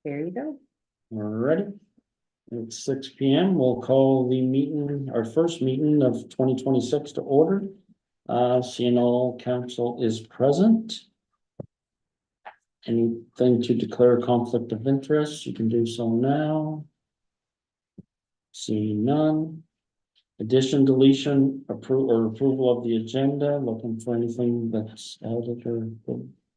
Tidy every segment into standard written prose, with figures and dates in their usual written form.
There you go. Ready? It's 6 p.m. We'll call the meeting, our first meeting of 2026 to order. Seeing all council is present. Anything to declare a conflict of interest, you can do so now. Seeing none. Addition, deletion, approval of the agenda, looking for anything that's added or.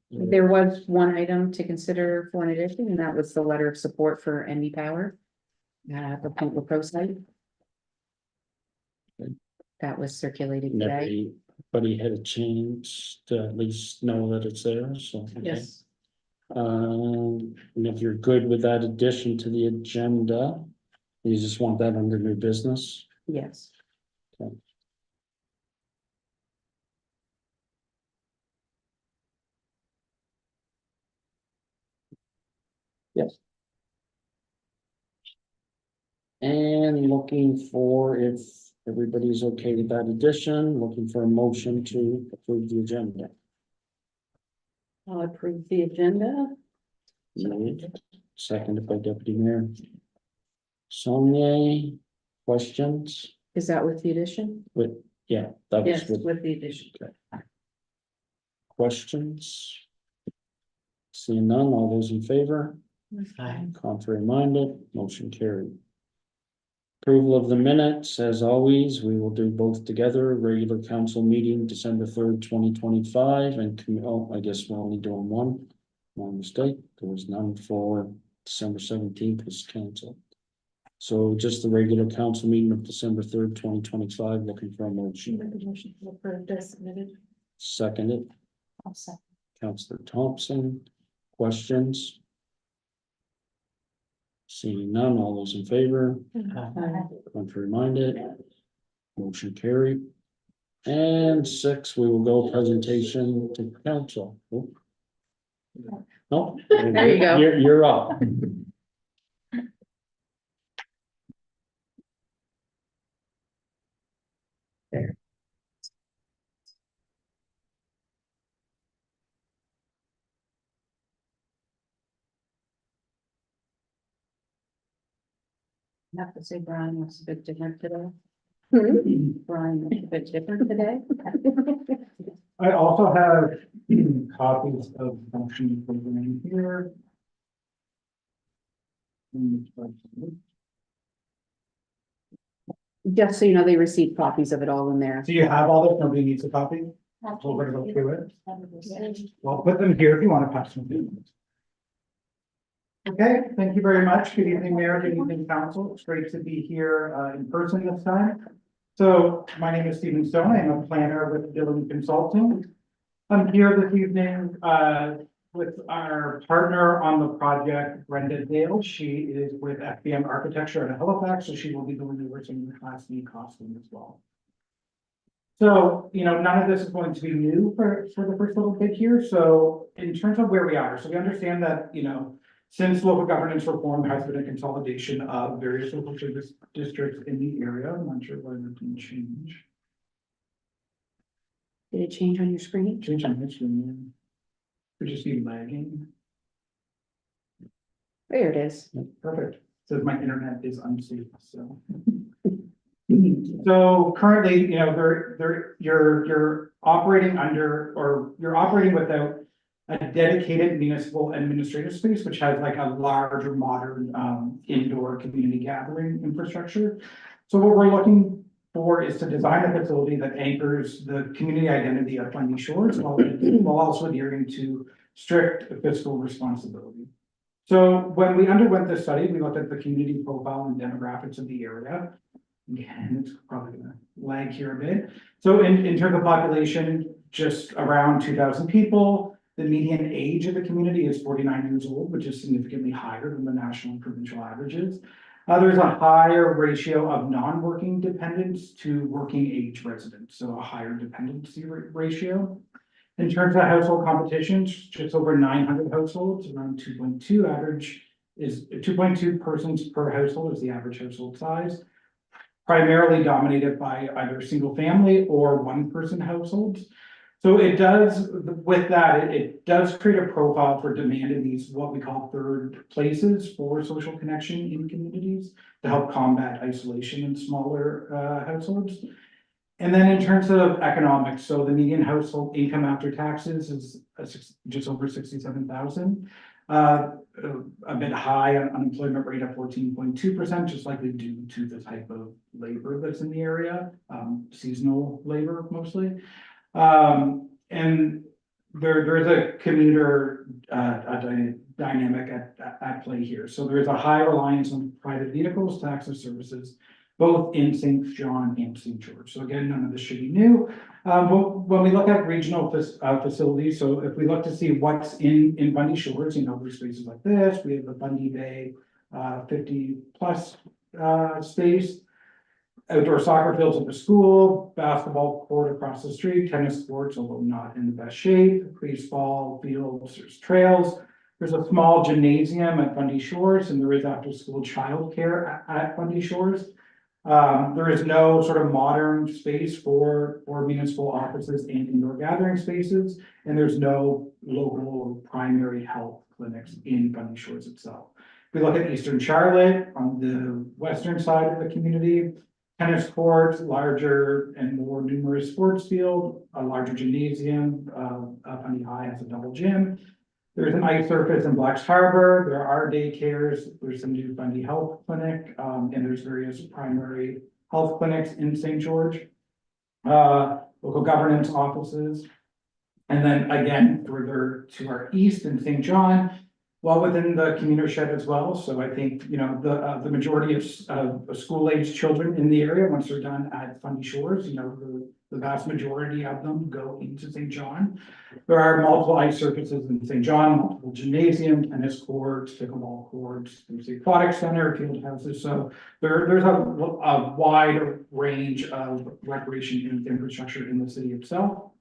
There was one item to consider for an addition, and that was the letter of support for NB Power. The Point Pro site. Good. That was circulated today. Everybody had a chance to at least know that it's there, so. Okay. Yes. And if you're good with that addition to the agenda, you just want that under new business. Yes. Okay. Yes. And looking for, if everybody's okay with that addition, looking for a motion to approve the agenda. I'll approve the agenda. Seconded by Deputy Mayor Sonia. Questions? Is that with the addition? Yeah, that was Yes, with with the addition. questions. Seeing none, all those in favor? Contrary minded, motion carried. Approval of the minutes, as always, we will do both together. Regular council meeting, December 3rd, 2025, and I guess we're only doing one. My mistake, there was none for December 17th was canceled. So just the regular council meeting of December 3rd, 2025, looking for a motion. Seconded, Councillor Thompson. Questions? Seeing none, all those in favor? Contrary minded, motion carried. And 6, we will go presentation to council. Oh. No, There you go. You're up. I have to say Brian was a bit different today. Brian was a bit different today. I also have copies of function programming here. Just so you know, they received copies of it all in there. Do you have all this? Nobody needs a copy? We're gonna go through it. Well, put them here if you want to pass them. Okay, thank you very much. Good evening, Mayor. Good evening, Council. It's great to be here in person this time. So my name is Stephen Stone. I'm a planner with Dillon Consulting. I'm here this evening with our partner on the project, Brenda Dale. She is with FBM Architecture at Halifax, so she will be going over some of the Class B costing as well. So, none of this is going to be new for the first little bit here. So in terms of where we are, so we understand that, since local governance reform has been a consolidation of various local service districts in the area. I'm not sure why that didn't change. Did it change on your screen? Change on my screen. We just need lagging. There it is. Perfect. So my internet is unsafe, so. So currently, you're operating under, or you're operating without a dedicated municipal administrative space, which has like a larger modern indoor community gathering infrastructure. So what we're looking for is to design a facility that anchors the community identity of Fundy Shores while also adhering to strict fiscal responsibility. So when we underwent this study, we looked at the community profile and demographics of the area. Again, it's probably gonna lag here a bit. So in terms of population, just around 2,000 people. The median age of the community is 49 years old, which is significantly higher than the national and provincial averages. There's a higher ratio of non-working dependents to working age residents, so a higher dependency ratio. In terms of household competitions, just over 900 households, around 2.2 average is 2.2 persons per household is the average household size. Primarily dominated by either single family or one person households. So it does, with that, it does create a profile for demand in these, what we call third places for social connection in communities to help combat isolation in smaller households. And then in terms of economics, so the median household income after taxes is just over 67,000. A bit high on unemployment rate of 14.2%, just likely due to the type of labor that's in the area, seasonal labor mostly. And there is a commuter dynamic at play here. So there is a high reliance on private vehicles to access services, both in St. John and St. George. So again, none of this should be new. But when we look at regional facilities, so if we look to see what's in Bundy Shores, you know, there's spaces like this, we have the Bundy Bay 50+ space, outdoor soccer fields at the school, basketball court across the street, tennis courts, although not in the best shape, baseball fields, there's trails. There's a small gymnasium at Bundy Shores, and there is after-school childcare at Bundy Shores. There is no sort of modern space for municipal offices and indoor gathering spaces, and there's no local primary health clinics in Bundy Shores itself. If we look at Eastern Charlotte on the western side of the community, tennis courts, larger and more numerous sports field, a larger gymnasium, Bundy High has a double gym. There's an ice surface in Blacks Harbor, there are daycares, there's some new Bundy Health Clinic, and there's various primary health clinics in St. George. Local governance offices. And then again, further to our east in St. John, well within the commuter shed as well. So I think, you know, the majority of school-aged children in the area, once they're done at Bundy Shores, you know, the vast majority of them go into St. John. There are multiple ice surfaces in St. John, multiple gymnasium, tennis courts, pickleball courts, there's the aquatic center, field houses. So there's a wide range of recreation infrastructure in the city itself.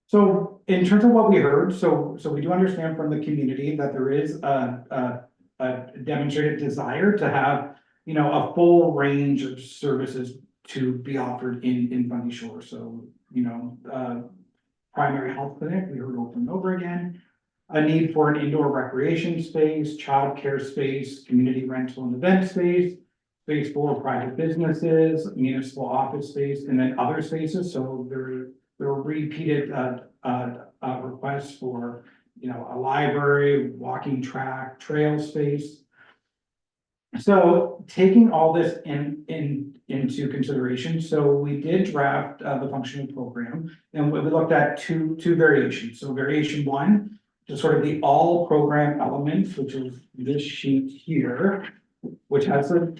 So in terms of what we heard, so we do understand from the community that there is a demonstrated desire to have, you know, a full range of services to be offered in Bundy Shores. So, you know, primary health clinic, we heard over and over again, a need for an indoor recreation space, childcare space, community rental and event space, space for private businesses, municipal office space, and then other spaces. So there were repeated requests for, you know, a library, walking track, trail space. So taking all this into consideration, so we did draft the functional program, and we looked at two variations. So variation one, just sort of the all program elements, which is this sheet here, which has the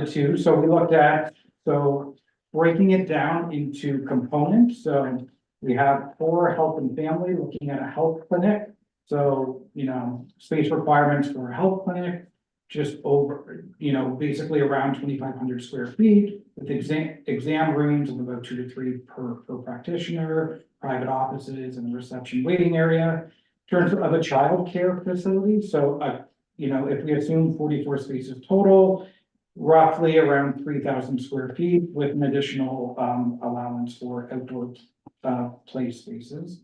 two. So we looked at, so breaking it down into components. So we have for health and family, looking at a health clinic. So, you know, space requirements for a health clinic, just over, you know, basically around 2,500 square feet with exam rooms of about 2 to 3 per practitioner, private offices and a reception waiting area. In terms of a child care facility, so, you know, if we assume 44 spaces total, roughly around 3,000 square feet with an additional allowance for outdoor play spaces.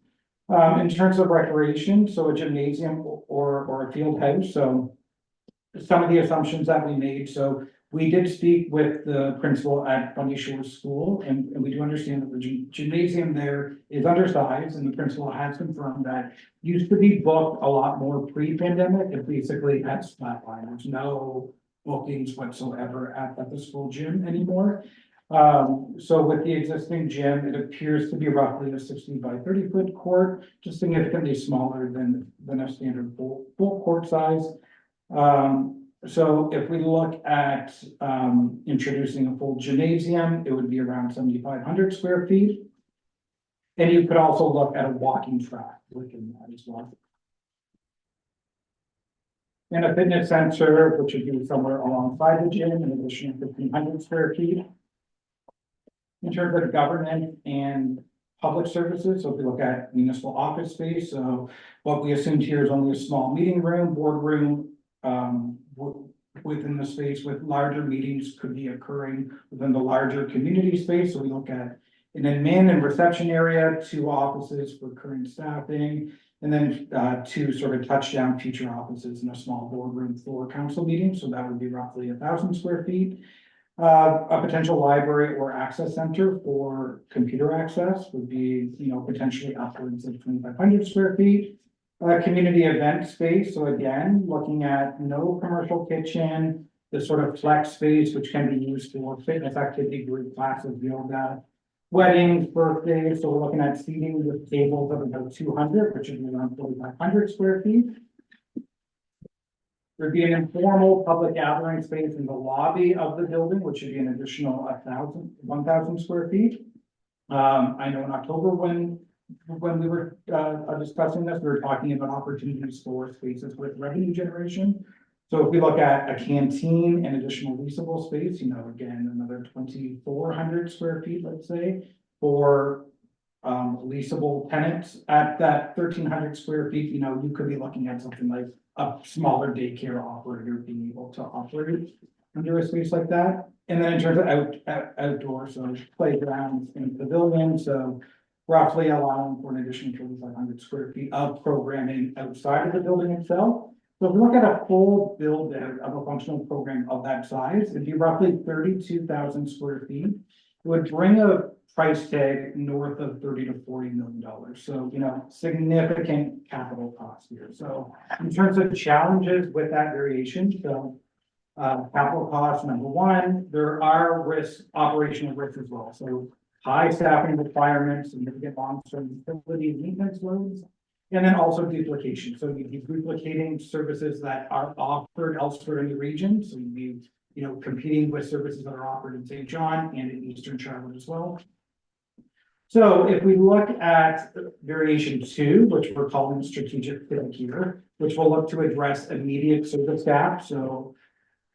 In terms of recreation, so a gymnasium or a field house, so some of the assumptions that we made. So we did speak with the principal at Bundy Shores School, and we do understand that the gymnasium there is undersized, and the principal has confirmed that used to be booked a lot more pre-pandemic. It basically has flatlined. There's no bookings whatsoever at the school gym anymore. So with the existing gym, it appears to be roughly a 60 by 30 foot court, just significantly smaller than a standard full court size. So if we look at introducing a full gymnasium, it would be around 7,500 square feet. And you could also look at a walking track within that as well. And a fitness center, which would be somewhere alongside the gym, in addition to 1,500 square feet. In terms of government and public services, so if we look at municipal office space, so what we assumed here is only a small meeting room, boardroom, within the space, with larger meetings could be occurring within the larger community space. So we look at an admin and reception area, 2 offices for current staffing, and then 2 sort of touchdown future offices and a small boardroom for council meetings, so that would be roughly 1,000 square feet. A potential library or access center for computer access would be, potentially upwards of 2,500 square feet. Community event space, so again, looking at no commercial kitchen, the sort of flex space, which can be used for fitness activity, group classes, yoga, weddings, birthdays, so we're looking at seating with tables of about 200, which would be around 4,500 square feet. There'd be an informal public gathering space in the lobby of the building, which would be an additional 1,000 square feet. I know in October when we were discussing this, we were talking about opportunities for spaces with revenue generation. So if we look at a canteen and additional leasable space, again, another 2,400 square feet, let's say, for leasable tenants at that 1,300 square feet, you could be looking at something like a smaller daycare operator being able to operate under a space like that. And then in terms of outdoor, so playgrounds and pavilions, so roughly allowing for an additional 2,500 square feet of programming outside of the building itself. So if we look at a full build out of a functional program of that size, it'd be roughly 32,000 square feet. It would bring a price tag north of $30 to $40 million. So, significant capital cost here. So in terms of challenges with that variation, so capital costs, number one, there are operational risks as well. So high staffing requirements, significant long-term utility maintenance loads, and then also duplication. So you'd be duplicating services that are offered elsewhere in the region. So you'd be, competing with services that are offered in St. John and in Eastern Charlotte as well. So if we look at variation 2, which we're calling strategic fit here, which will look to address immediate service gaps. So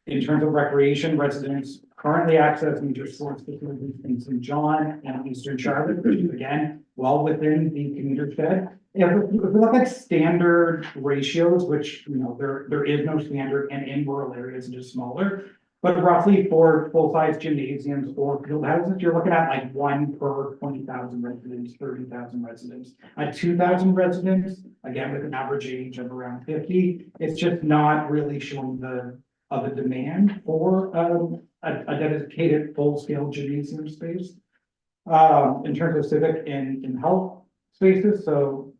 in terms of recreation, residents currently access major sports facilities in St. John and Eastern Charlotte, again, well within the commuter shed. If we look at standard ratios, which, there is no standard, and in rural areas it is smaller, but roughly for full-size gymnasiums or field houses, you're looking at like 1 per 20,000 residents, 30,000 residents. At 2,000 residents, again, with an average age of around 50, it's just not really showing the demand for a dedicated full-scale gymnasium space. In terms of civic and health spaces, so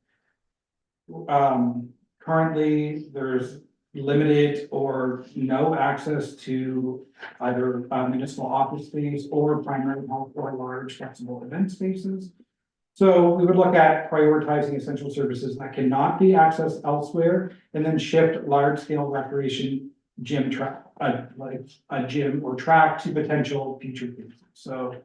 currently there's limited or no access to either municipal office space or primary health or large flexible event spaces. So we would look at prioritizing essential services that cannot be accessed elsewhere, and then shift large-scale recreation gym track, like a gym or track, to potential future phases. So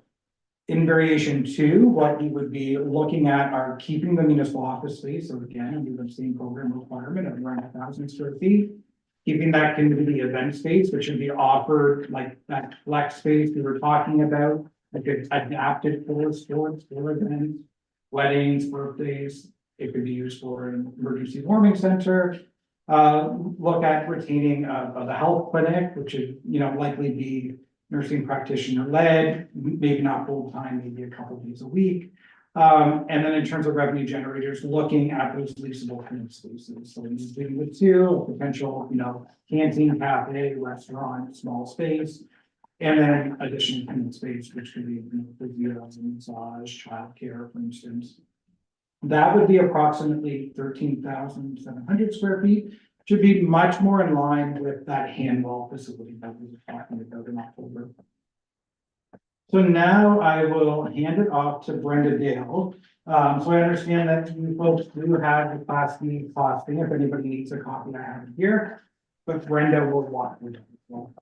in variation 2, what we would be looking at are keeping the municipal office space. So again, under the same program requirement of around 1,000 square feet, keeping that community event space, which should be offered like that flex space we were talking about, like it's adapted for sports, for events, weddings, birthdays. It could be used for an emergency warming center. Look at retaining the health clinic, which would, likely be nursing practitioner led, maybe not full time, maybe a couple days a week. And then in terms of revenue generators, looking at those leasable tenant spaces. So including the 2 potential, canteen, cafe, restaurant, small space, and then additional tenant space, which could be, physio, massage, childcare, for instance. That would be approximately 13,700 square feet. Should be much more in line with that handball facility that we were talking about in October. So now I will hand it off to Brenda Dale. So I understand that you folks do have the Class B costing. If anybody needs a copy, I have it here. But Brenda will walk through it. All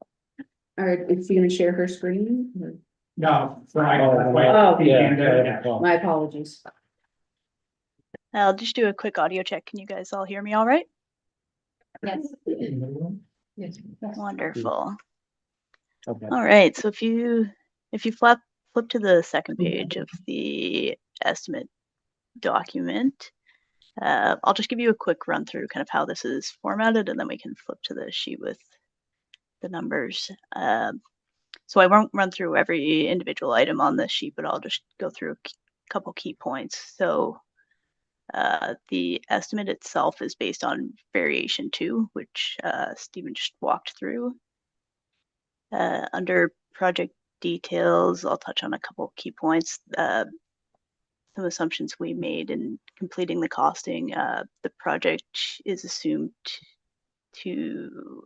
right, is she gonna share her screen? No, so I. Oh, yeah. My apologies. I'll just do a quick audio check. Can you guys all hear me all right? Yes. Yes. Wonderful. Okay. All right, so if you flip to the second page of the estimate document, I'll just give you a quick run through kind of how this is formatted, and then we can flip to the sheet with the numbers. So I won't run through every individual item on this sheet, but I'll just go through a couple key points. So the estimate itself is based on variation 2, which Stephen just walked through. Under project details, I'll touch on a couple key points. Some assumptions we made in completing the costing. The project is assumed to,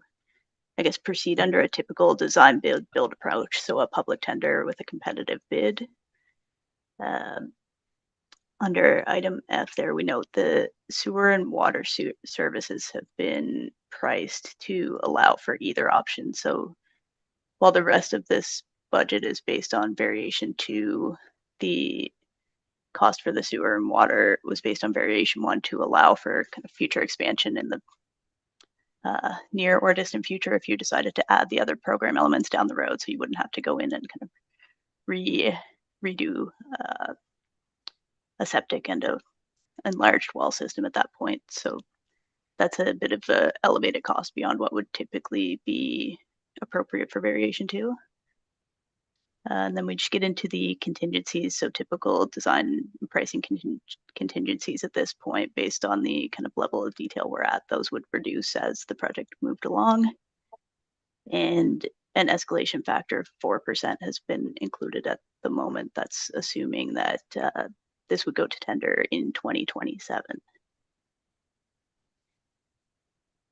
I guess, proceed under a typical design build approach, so a public tender with a competitive bid. Under item F there, we note the sewer and water services have been priced to allow for either option. So while the rest of this budget is based on variation 2, the cost for the sewer and water was based on variation 1 to allow for kind of future expansion in the near or distant future if you decided to add the other program elements down the road, so you wouldn't have to go in and kind of redo a septic and a enlarged well system at that point. So that's a bit of a elevated cost beyond what would typically be appropriate for variation 2. And then we just get into the contingencies. So typical design and pricing contingencies at this point, based on the kind of level of detail we're at, those would reduce as the project moved along. And an escalation factor of 4% has been included at the moment. That's assuming that this would go to tender in 2027.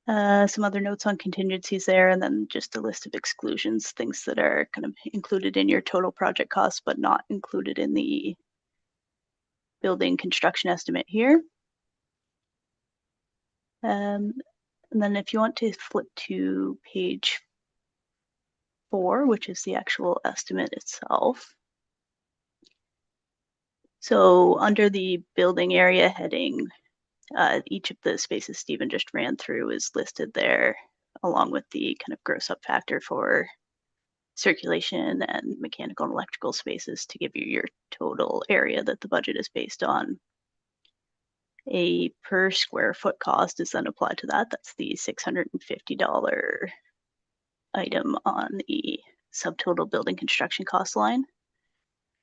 Some other notes on contingencies there, and then just a list of exclusions, things that are kind of included in your total project costs, but not included in the building construction estimate here. And then if you want to flip to page 4, which is the actual estimate itself. So under the building area heading, each of the spaces Stephen just ran through is listed there, along with the kind of gross up factor for circulation and mechanical and electrical spaces to give you your total area that the budget is based on. A per square foot cost is then applied to that. That's the $650 item on the subtotal building construction cost line,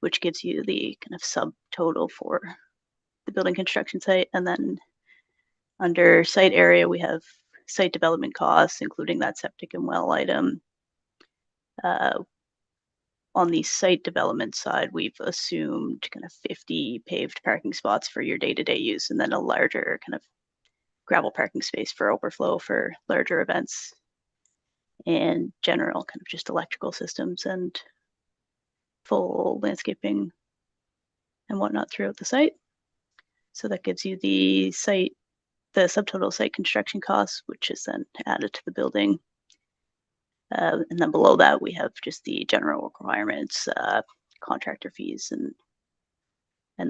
which gives you the kind of subtotal for the building construction site. And then under site area, we have site development costs, including that septic and well item. On the site development side, we've assumed kind of 50 paved parking spots for your day-to-day use, and then a larger kind of gravel parking space for overflow for larger events, and general kind of just electrical systems and full landscaping and whatnot throughout the site. So that gives you the site, the subtotal site construction costs, which is then added to the building. And then below that, we have just the general requirements, contractor fees, and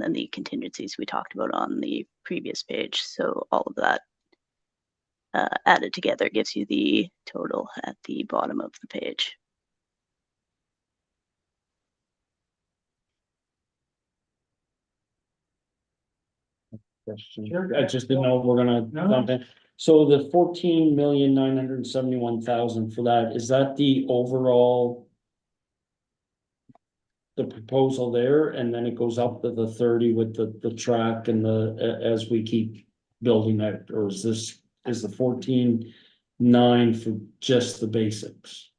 then the contingencies we talked about on the previous page. So all of that added together gives you the total at the bottom of the page. Question. Sure. I just didn't know if we're gonna No. jump in. So the 14,971,000 for that, is that the overall? The proposal there, and then it goes up to the 30 with the track and as we keep building out, or is the 14.9 for just the basics?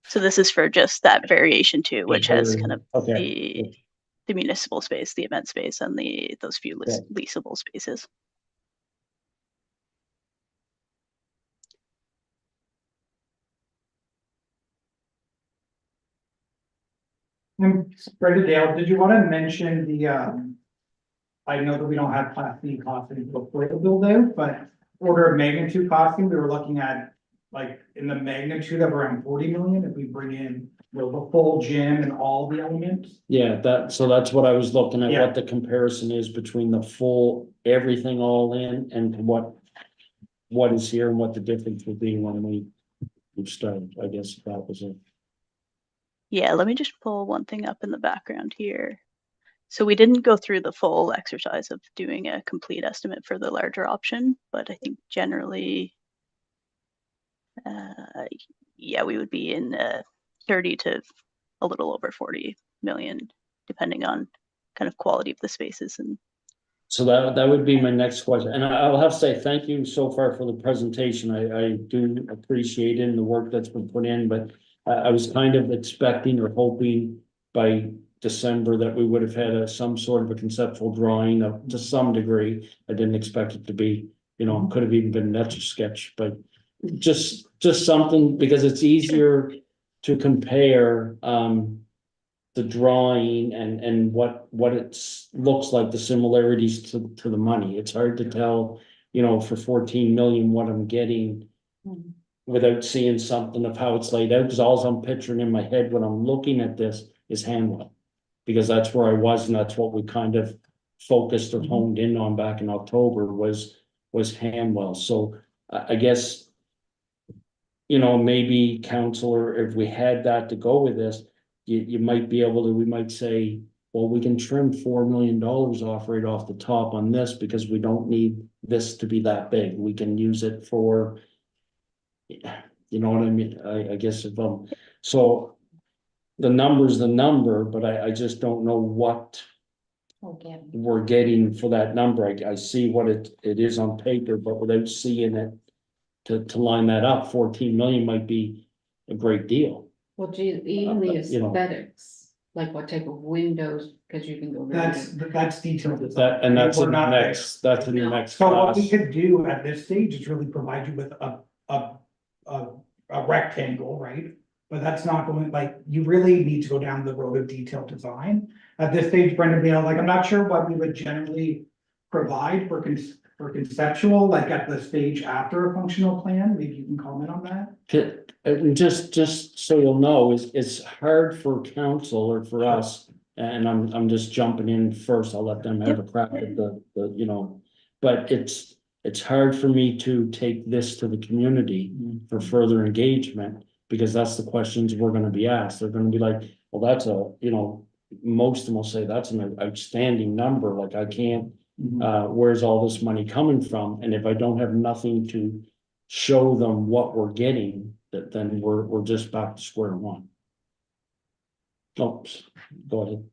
So this is for just that variation 2, which has kind of okay. the municipal space, the event space, and those few leasable spaces. And Brenda Dale, did you want to mention the, I know that we don't have Class B costing before the build out, but order of magnitude costing, we were looking at like in the magnitude of around 40 million if we bring in the full gym and all the elements. Yeah, so that's what I was looking at, Yeah. what the comparison is between the full, everything all in, and what is here and what the difference will be when we start, I guess that was it. Yeah, let me just pull one thing up in the background here. So we didn't go through the full exercise of doing a complete estimate for the larger option, but I think generally, yeah, we would be in 30 to a little over 40 million, depending on kind of quality of the spaces. And So that would be my next question, and I'll have to say thank you so far for the presentation, I do appreciate it and the work that's been put in, but. I was kind of expecting or hoping by December that we would have had some sort of a conceptual drawing of, to some degree. I didn't expect it to be, it could have even been an etch a sketch, but just something, because it's easier to compare, the drawing and what it's looks like, the similarities to the money. It's hard to tell, for 14 million, what I'm getting without seeing something of how it's laid out, because all I'm picturing in my head when I'm looking at this is Hanwell. Because that's where I was, and that's what we kind of focused or honed in on back in October was Hanwell. So I guess, maybe counselor, if we had that to go with this, you might be able to, we might say, well, we can trim $4 million off right off the top on this because we don't need this to be that big. We can use it for, you know what I mean? I guess if so the number's the number, but I just don't know what we're getting for that number. I see what it is on paper, but without seeing it to line that up, 14 million might be a great deal. Well, gee, even the You know. aesthetics, like what type of windows, because you can go. That's detailed. That, and that's We're in the not there. next, that's in the next So what we class. could do at this stage is really provide you with a rectangle, right? But that's not going, like, you really need to go down the road of detailed design. At this stage, Brendan, like, I'm not sure what we would generally provide for conceptual, like at the stage after a functional plan, maybe you can comment on that? Just so you'll know, it's hard for council or for us, and I'm just jumping in first, I'll let them have a crack at the. But it's hard for me to take this to the community for further engagement, because that's the questions we're gonna be asked. They're gonna be like, well, that's most of them will say that's an outstanding number, like I can't, where's all this money coming from? And if I don't have nothing to show them what we're getting, then we're just back to square one. Oops, go ahead.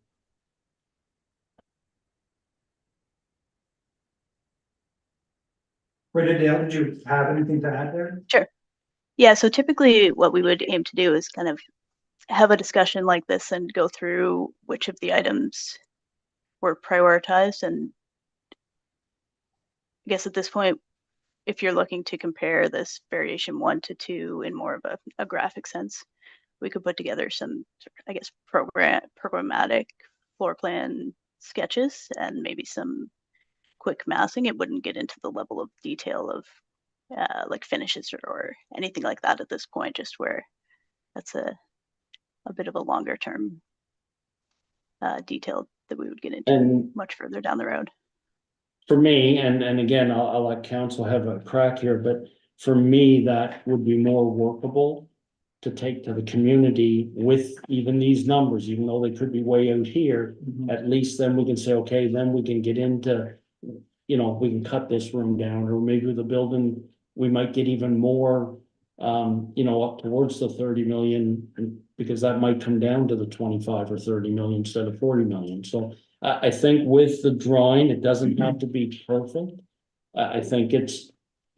Rita Dale, did you have anything to add there? Sure. Yeah, so typically what we would aim to do is kind of have a discussion like this and go through which of the items were prioritized. And I guess at this point, if you're looking to compare this variation 1 to 2 in more of a graphic sense, we could put together some, I guess, programmatic floor plan sketches and maybe some quick massing. It wouldn't get into the level of detail of like finishes or anything like that at this point, just where that's a bit of a longer term detail that we would get into And much further down the road. for me, and again, I'll let council have a crack here, but for me, that would be more workable to take to the community with even these numbers, even though they could be way out here. At least then we can say, okay, then we can get into, we can cut this room down, or maybe the building, we might get even more, up towards the 30 million, because that might come down to the 25 or 30 million instead of 40 million. So I think with the drawing, it doesn't have to be perfect. I think it's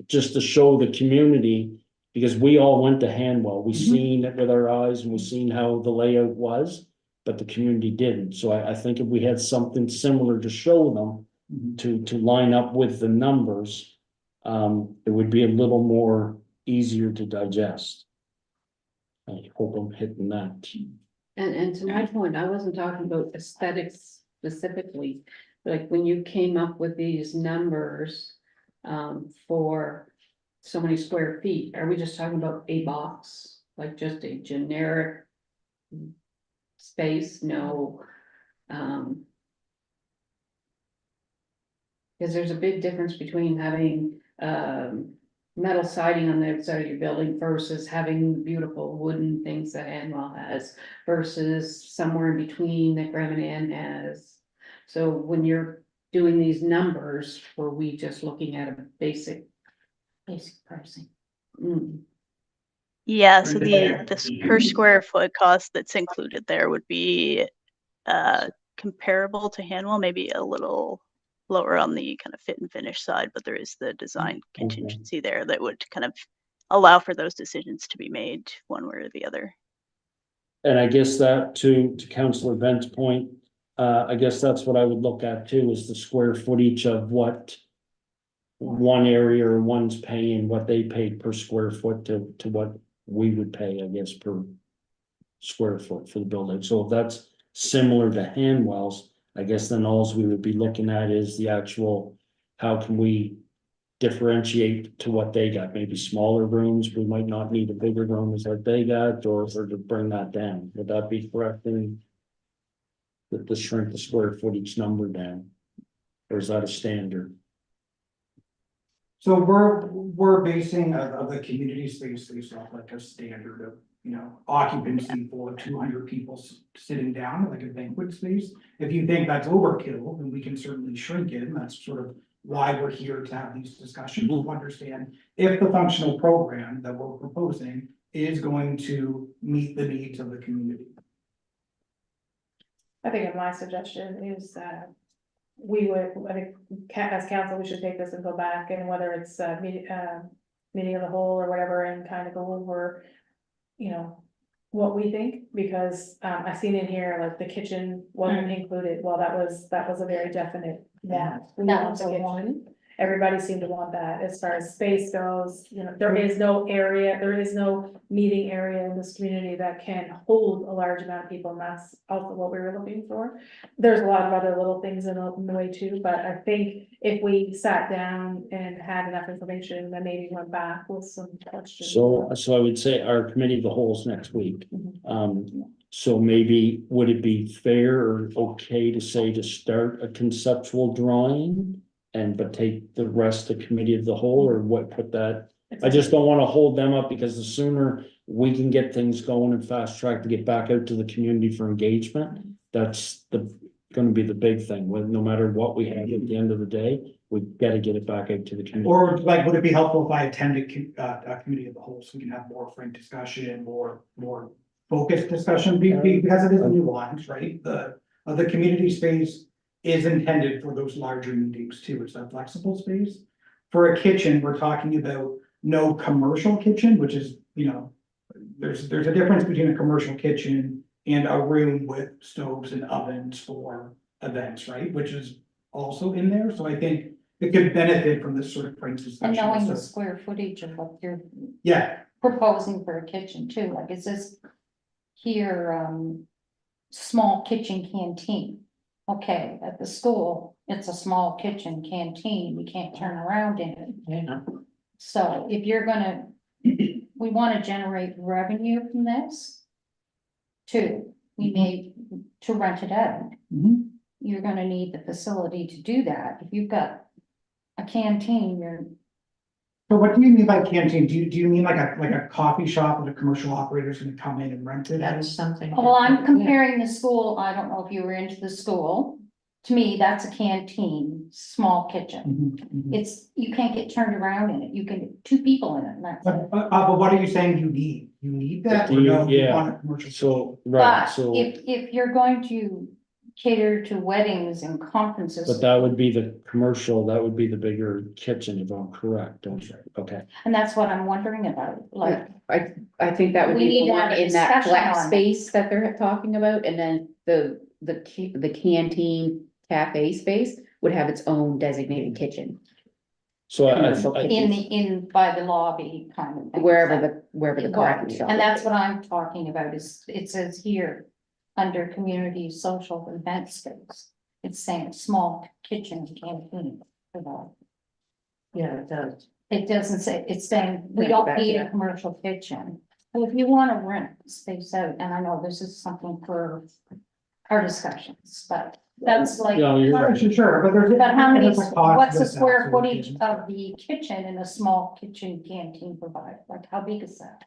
just to show the community, because we all went to Hanwell, we seen it with our eyes and we seen how the layout was, but the community didn't. So I think if we had something similar to show them, to line up with the numbers, it would be a little more easier to digest. I hope I'm hitting that. And to my point, I wasn't talking about aesthetics specifically, like when you came up with these numbers. For so many square feet, are we just talking about a box, like just a generic space? No. Because there's a big difference between having metal siding on the outside of your building versus having beautiful wooden things that Hanwell has, versus somewhere in between that Graham and Ann has. So when you're doing these numbers, were we just looking at a basic pricing? Yeah, so Okay. the per square foot cost that's included there would be comparable to Hanwell, maybe a little lower on the kind of fit and finish side, but there is the design contingency there that would kind of allow for those decisions to be made one way or the other. And I guess that to Councillor Ben's point, I guess that's what I would look at too, is the square footage of what one area or one's paying, what they paid per square foot to what we would pay, I guess, per square foot for the building. So if that's similar to Hanwell's, I guess then alls we would be looking at is the actual, how can we differentiate to what they got, maybe smaller rooms, we might not need a bigger room as what they got, or to bring that down, would that be correct in the shrink the square footage number down? Or is that a standard? So we're basing of the community space based off like a standard of, you know, occupancy for 200 people sitting down, like a banquet space. If you think that's overkill, then we can certainly shrink it, and that's sort of why we're here to have these discussions, to understand if the functional program that we're proposing is going to meet the needs of the community. I think my suggestion is that we would, I think, as council, we should take this and go back, and whether it's meeting of the whole or whatever, and kind of go over, you know, what we think, because I seen in here, like, the kitchen wasn't included. Well, that was a very definite want. We That want was the a kitchen. one. Everybody seemed to want that. As far as space goes, you know, there is no area, there is no meeting area in this community that can hold a large amount of people, and that's also what we were looking for. There's a lot of other little things in the way too, but I think if we sat down and had enough information, then maybe went back with some questions. So I would say our committee of the whole's next week. So maybe would it be fair or okay to say to start a conceptual drawing? And but take the rest of committee of the whole, or what, put that, I just don't wanna hold them up, because the sooner we can get things going and fast track to get back out to the community for engagement. That's gonna be the big thing, with no matter what we have at the end of the day, we gotta get it back out to the community. Or like, would it be helpful if I attended a committee of the whole, so we can have more frank discussion, more focused discussion, because it is nuanced, right? The community space is intended for those larger meetings too, it's that flexible space. For a kitchen, we're talking about no commercial kitchen, which is, you know, there's a difference between a commercial kitchen and a room with stoves and ovens for events, right? Which is also in there, so I think it could benefit from this sort of frank And discussion. knowing the So, square footage of what you're yeah, proposing for a kitchen too, like, is this here, small kitchen canteen? Okay, at the school, it's a small kitchen canteen, you can't turn around in it. Yeah. So if you're gonna, we wanna generate revenue from this. Too, we may, to rent it out, Mhm. you're gonna need the facility to do that. If you've got a canteen, you're, So what do you mean by canteen? Do you mean like a coffee shop with a commercial operator's gonna come in and rent it out? That's something. well, I'm different. comparing the school, I don't know if you were into the school. To me, that's a canteen, small kitchen. Mhm, mhm. It's, you can't get turned around in it. You can, get 2 people in it, and that's it. But what are you saying you need? You need that? Do or you- no, you yeah. want a commercial? So, right, But so, if you're going to cater to weddings and conferences. but that would be the commercial, that would be the bigger kitchen, if I'm correct, don't you? Okay. And that's what I'm wondering about, like, I think that would We be need the to one have a in that discussion flex on it. space that they're talking about, and then the canteen cafe space would have its own designated kitchen. So Commercial I, in by the lobby kind of thing. Wherever the coffee shop. And that's is. what I'm talking about, is, it says here, under community social event space. It's saying small kitchen canteen for that. Yeah, it does. It doesn't say, it's saying, we Yeah, don't back need to a that. commercial kitchen. Well, if you wanna rent space out, and I know this is something for our discussions, but that's like. yeah, you're right. Sure, but there's. But how many, there's a cost what's the with that, square so footage it's- of the kitchen in a small kitchen canteen provide, like how big is that?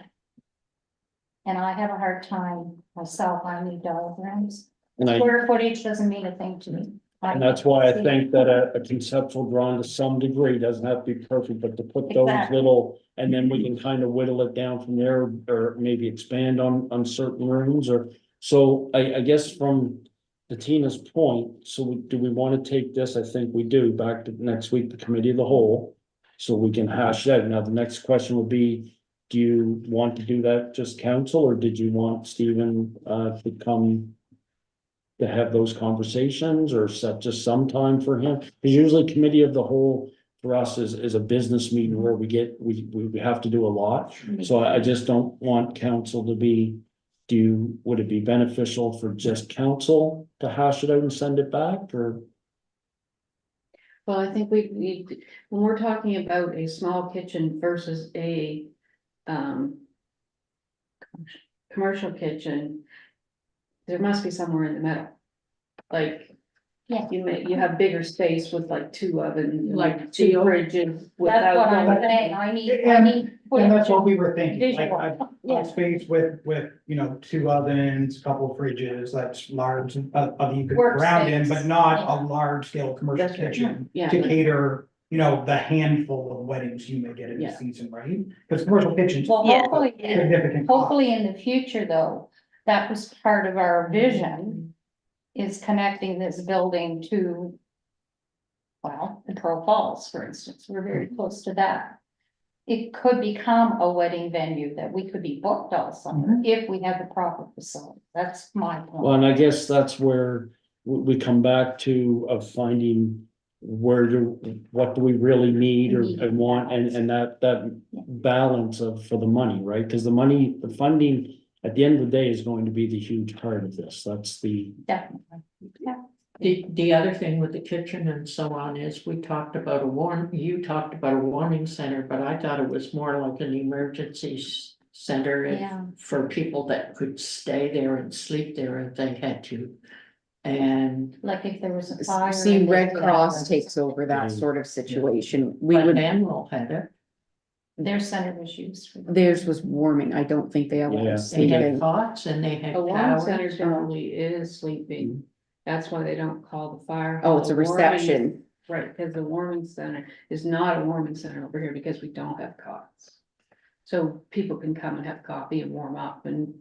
And I have a hard time myself, I need diagrams, And I, square footage doesn't mean a thing to me. And that's why I think that a conceptual drawing to some degree doesn't have to be perfect, but to put those Exactly. little, and then we can kind of whittle it down from there, or maybe expand on certain rooms, or. So I guess from to Tina's point, so do we want to take this? I think we do, back to next week, the committee of the whole. So we can hash that. Now, the next question would be, do you want to do that just council, or did you want Stephen to come to have those conversations, or set just some time for him? Because usually committee of the whole for us is a business meeting where we have to do a lot. So I just don't want council to be, would it be beneficial for just council to hash it out and send it back, or? Well, I think when we're talking about a small kitchen versus a, commercial kitchen, there must be somewhere in the middle. Like, Yeah. you have bigger space with like 2 ovens, Like like 2 the- fridges That's without. what I'm going- saying, I need. And that's what we were thinking, like Visual, a space with, you know, 2 ovens, couple fridges, that's large, you could ground in, but not a large scale commercial That's right. kitchen. Yeah. To cater, you know, the handful of weddings you may get in a Yeah. season, right? Because commercial kitchens. Well, Yeah. hopefully, Significant cost. hopefully in the future though, that was part of our vision. Is connecting this building to. Well, the Pearl Falls, for instance, we're very close to that. It could become a wedding venue that we could be booked all summer if we have the proper facility, that's my Well, point. and I guess that's where we come back to of finding what do we really need or and want, and that balance for the money, right? Because the funding, at the end of the day, is going to be the huge part of this, that's the. Definitely. The other thing with the kitchen and so on is we talked about you talked about a warming center, but I thought it was more like an emergency center. Yeah. For people that could stay there and sleep there if they had to. And Like if there was a fire. See, and they Red could Cross have- takes over that Yeah. sort of situation. We but would, Anvil had it, Their center was used for. theirs was warming. I don't think they Yeah. allow they had sleeping. cots and they had A warming center towers. generally is sleeping, that's why they don't call the fire. Oh, hall it's a warming- reception. Right, because the warming center is not a warming center over here because we don't have cots. So people can come and have coffee and warm up and.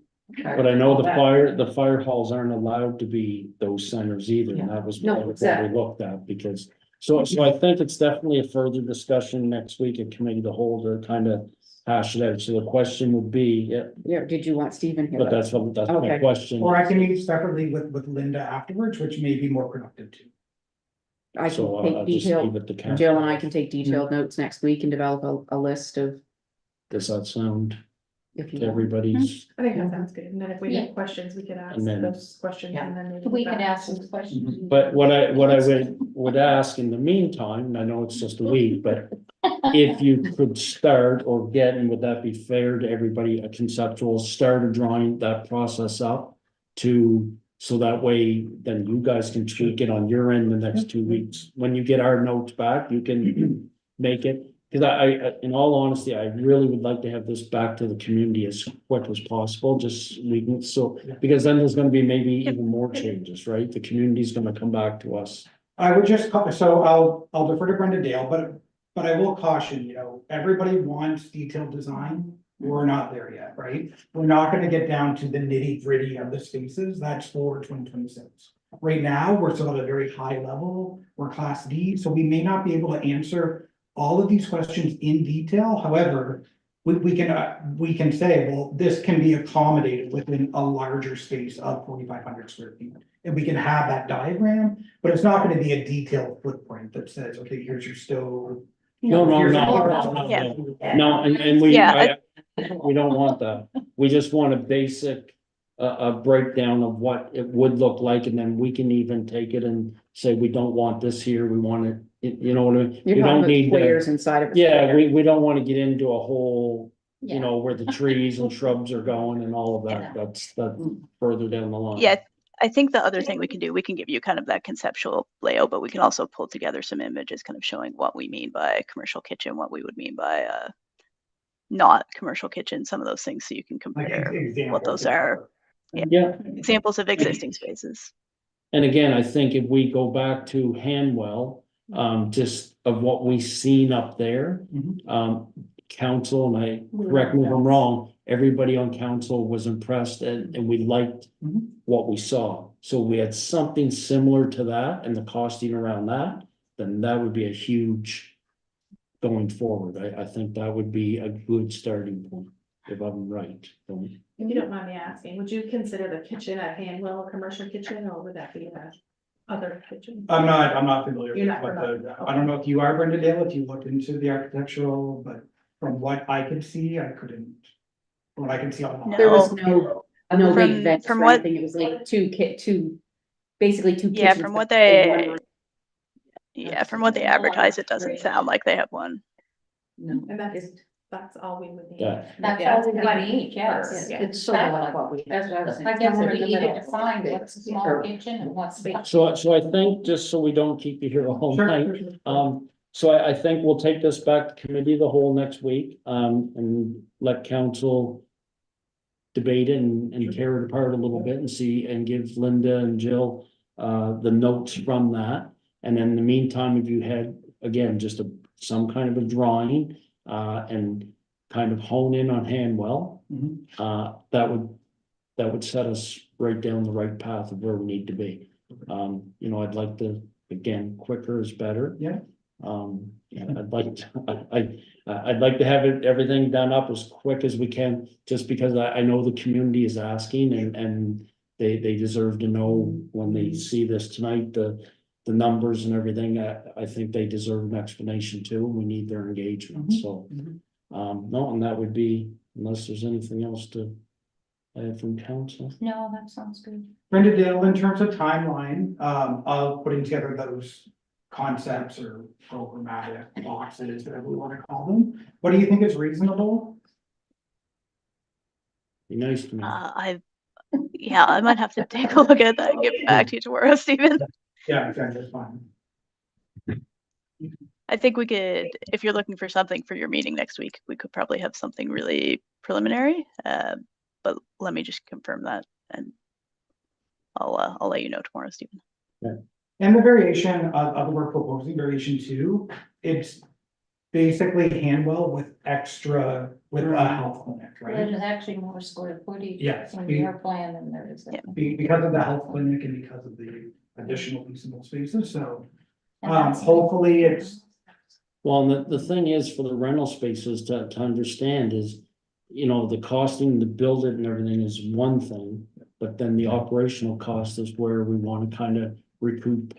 But I know the fire halls aren't allowed to be those centers either, and that was No, part of what we exactly. looked at, because. So I think it's definitely a further discussion next week at committee of the whole to kind of hash it out, so the question would be, yeah, Yeah, did you want Stephen here? but that's my Okay. question. Or I can meet separately with Linda afterwards, which may be more productive too. I So can I'll take just leave detailed, it to council. Jill and I can take detailed notes next week and develop a list of, Does that sound if you to want. everybody's? I think that sounds good, and then if we Yeah. have questions, we could ask And then- those questions Yeah. and then. maybe We get could back. ask those questions. But what I would ask in the meantime, and I know it's just a week, but if you could start or get, and would that be fair to everybody, a conceptual, start of drawing that process up to, so that way, then you guys can tweak it on your end the next 2 weeks. When you get our notes back, you can make it. Cause in all honesty, I really would like to have this back to the community as quick as possible, just we can, so, because then there's gonna be maybe even more changes, right? The community's gonna come back to us. I would just, so I'll defer to Brenda Dale, but I will caution, you know, everybody wants detailed design. We're not there yet, right? We're not gonna get down to the nitty gritty of the spaces, that's for 2026. Right now, we're still at a very high level, we're class D, so we may not be able to answer all of these questions in detail, however. We can say, well, this can be accommodated within a larger space of 4,500 square feet. And we can have that diagram, but it's not gonna be a detailed footprint that says, okay, here's your stove. No, here's no, your- no, Yeah. no, and we, Yeah, we don't want that. We just want a basic, a breakdown of what it would look like, and then we can even take it and say, we don't want this here, we want it, you know what I mean? We You're talking don't about need to, squares inside of a yeah, square. we don't wanna get into a whole, you Yeah. know, where the trees and shrubs are going and all of that, Yeah. that's further down the line. yeah. I think the other thing we can do, we can give you kind of that conceptual layout, but we can also pull together some images kind of showing what we mean by commercial kitchen, what we would mean by not commercial kitchen, some of those things, so you can Like compare what examples. those are. Yeah, Examples of existing spaces. And again, I think if we go back to Hanwell, just of what we seen up there. Mhm. Council, and correct me if I'm wrong, everybody on council was impressed and we liked Mhm. what we saw. So we had something similar to that and the costing around that, then that would be a huge going forward. I think that would be a good starting point, if I'm right. Don't- If you don't mind me asking, would you consider the kitchen at Hanwell a commercial kitchen, or would that be a other kitchen? I'm not familiar You're with not what familiar, the, I don't know if you are, Brenda Dale, if you looked into the architectural, but from what I could see, I couldn't. From what I can see online. There was No. no big From- vents from or what- anything, it was like basically two Yeah, kitchens. from what that had one they, room. yeah, from what they advertise, it doesn't sound like they have one. No. And that's all we would need. Yeah. That's Yeah. all we need, yes. Yeah. It's sort of like what we. That's what I was saying. I guess Somewhere we in the need to middle. define what's a small kitchen and what's. So I think, just so we don't keep you here all Sure, night, sure, sure. so I think we'll take this back to committee of the whole next week, and let council debate it and tear it apart a little bit and see, and give Linda and Jill, the notes from that. And in the meantime, if you had, again, just some kind of a drawing, and kind of hone in on Hanwell, Mhm. that would set us right down the right path of where we need to be. I'd like to, again, quicker is better. Yeah. I'd like to have everything done up as quick as we can, just because I know the community is asking and they deserve to know when they see this tonight, the numbers and everything. I think they deserve an explanation too, and we need their engagement, Mhm. so. Mhm. No, and that would be, unless there's anything else to add from council. No, that sounds good. Brenda Dale, in terms of timeline, of putting together those concepts or programmatic boxes, whatever we wanna call them, what do you think is reasonable? Be nice to me. Yeah, I might have to take a look at that and get back to you tomorrow, Stephen. Yeah, exactly, that's fine. I think we could, if you're looking for something for your meeting next week, we could probably have something really preliminary. But let me just confirm that and I'll let you know tomorrow, Stephen. And the variation of the we're proposing, variation 2, it's basically Hanwell with extra, with a health clinic, right? There's actually more square footage. Yes. In your plan than there is. Yeah. Because of the health clinic and because of the additional leasable spaces, so, And that's- hopefully it's, Well, and the thing is for the rental spaces to understand is, the costing to build it and everything is one thing. But then the operational cost is where we want to kind of recoup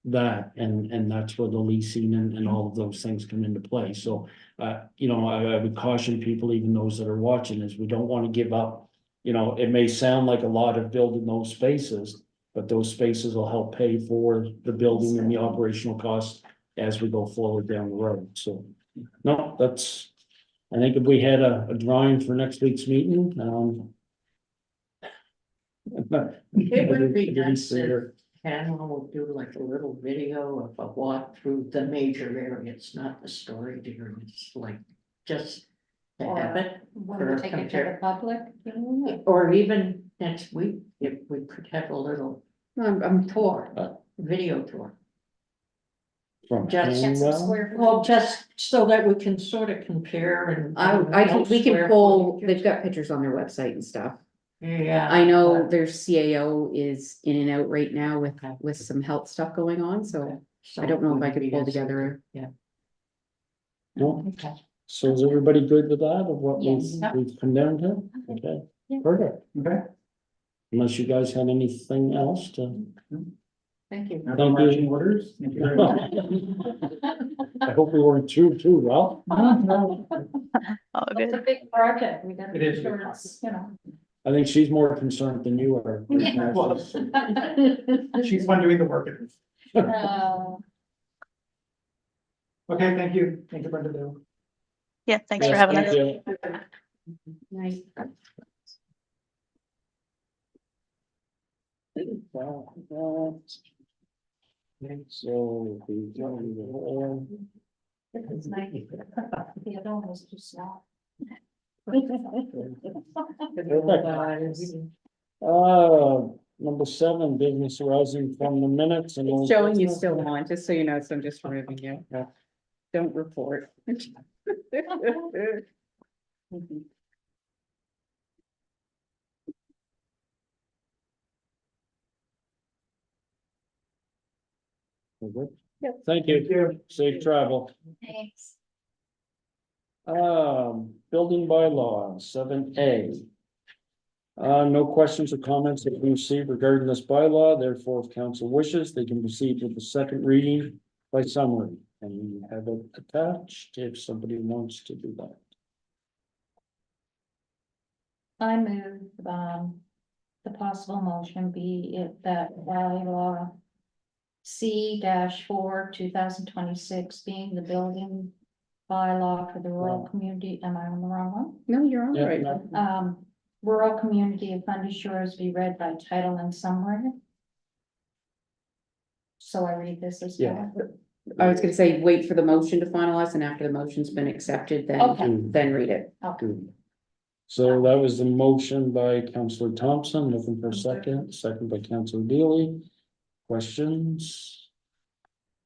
that, and that's where the leasing and all of those things come into play. So, I would caution people, even those that are watching, is we don't want to give up. It may sound like a lot of building those spaces, but those spaces will help pay for the building and the operational costs as we go forward down the road. So, no, I think if we had a drawing for next week's meeting, It would be nice if Consider- Hannah will do like a little video of a walk through the major areas, not the storage areas, like just to have it. When we take it to the public. Or even next week, if we could have a little tour, video tour. From Just Get some Hanwell? square footage. Well, just so that we can sort of compare and. We can square pull, footage. they've got pictures on their website and stuff. Yeah. I know but- their CAO is in and out right now with some health stuff going on, so I don't know if I could pull together. Yeah. No, Okay. so is everybody good with that, of what Yes. we've come down to? Okay, Yeah. perfect. okay. Unless you guys had anything else to. Thank you. Now, Thank you. marching orders. Thank you very much. I hope we weren't too well. Oh, It's a good. big project. We gotta It is a make big sure it's, you know. I think she's more concerned than you are. Yeah. Well, she's fun doing the work. Okay, thank you. Thank you, Brenda Dale. Yeah, thanks for Yes, having thank us. you. Nice. So. the- It's nice. The other one was too small. Uh, number 7, business arising from the minutes and. It's showing you still on, just so you know, so I'm just removing you. Yeah. Don't report. Yep. Thank you. Safe travel. Thanks. Building bylaws, 7A. No questions or comments that we received regarding this bylaw, therefore, if council wishes, they can proceed with the second reading by summary. And we have it attached if somebody wants to do that. I move, the possible motion be if that bylaw C-4, 2026, being the building bylaw for the rural community, am I on the wrong one? No, you're all Yeah, right. no. Rural community of Fundy Shores be read by title and summary. So I read this as Yeah. well. I was gonna say, wait for the motion to finalize, and after the motion's been accepted, Okay. then read it. Good. So that was the motion by Councillor Thompson, looking for a second by Councillor Dealey. Questions?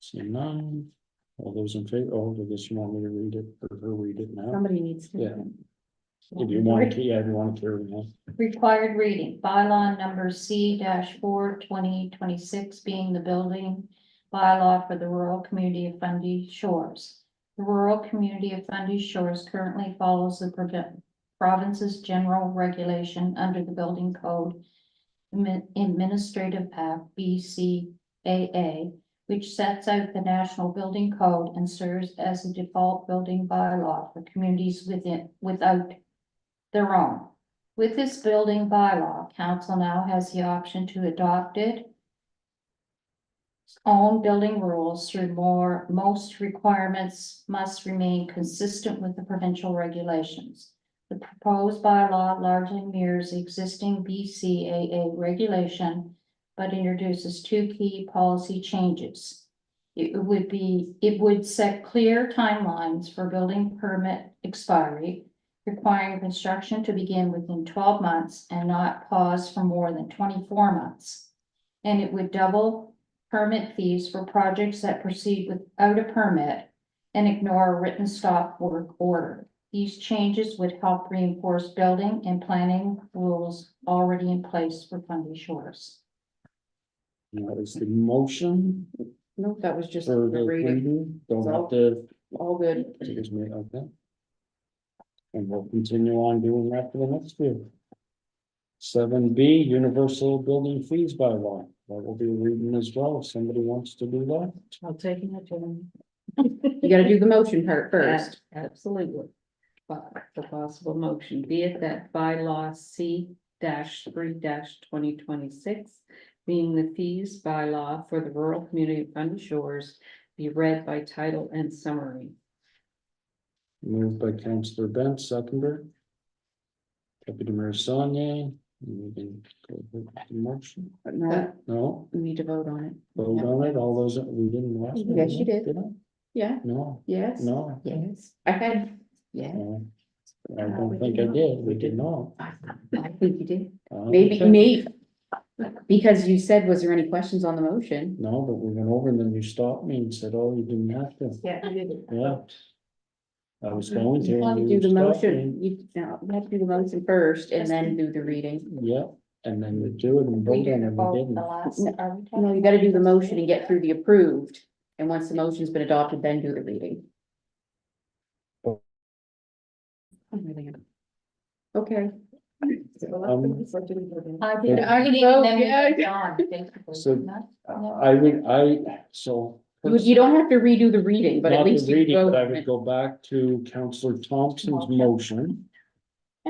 Seeing none. All those in favor, I guess you want me to read it, or her read it now? Somebody needs to. Yeah. If you want to, yeah, if you want to carry on. Required reading, bylaw number C-4, 2026, being the building bylaw for the rural community of Fundy Shores. The rural community of Fundy Shores currently follows the province's general regulation under the building code administrative act BCAA, which sets out the national building code and serves as a default building bylaw for communities without their own. With this building bylaw, council now has the option to adopt its own building rules through most requirements must remain consistent with the provincial regulations. The proposed bylaw largely mirrors the existing BCAA regulation, but introduces 2 key policy changes. It would set clear timelines for building permit expiry, requiring construction to begin within 12 months and not pause for more than 24 months. And it would double permit fees for projects that proceed without a permit and ignore a written stop work order. These changes would help reinforce building and planning rules already in place for Fundy Shores. That is the motion No, that was just for the the reading, reading, don't have to, all good. excuse me, okay. And we'll continue on doing that for the next year. 7B, universal building fees bylaw, that will be a reading as well, if somebody wants to do that. I'll take it to them. You gotta do the motion part first. Absolutely. But the possible motion, be it that bylaw C-3-2026, being the fees bylaw for the rural community of Fundy Shores, be read by title and summary. Moved by Councillor Bent, seconder. Deputy Mayor Saunier, you can go with the motion, But no, no, we need to vote on it. vote on it, all those, we didn't last. one, Yes, you did. I? Yeah, No, yes. no, Yes, I had, yeah, no. I don't think I did, we did not. I think you did. Okay. Maybe, because you said, was there any questions on the motion? No, but we went over and then you stopped me and said, oh, you didn't have to. Yeah, you did. Yeah. I was going to. You have to and do the you stopped motion, me. you have to do the motion first and then do the reading. Yeah, and then we do it and We vote do on the it, we vote, didn't. the last, are we talking No, you gotta do the about- motion and get through the approved, and once the motion's been adopted, then do the reading. Okay. I Yeah. did, I didn't Oh, even yeah. John, basically. So, Not- no. I would, so. You don't have to redo the reading, but at Not the least you reading, vote but I on would it. go back to Councillor Thompson's Okay. motion.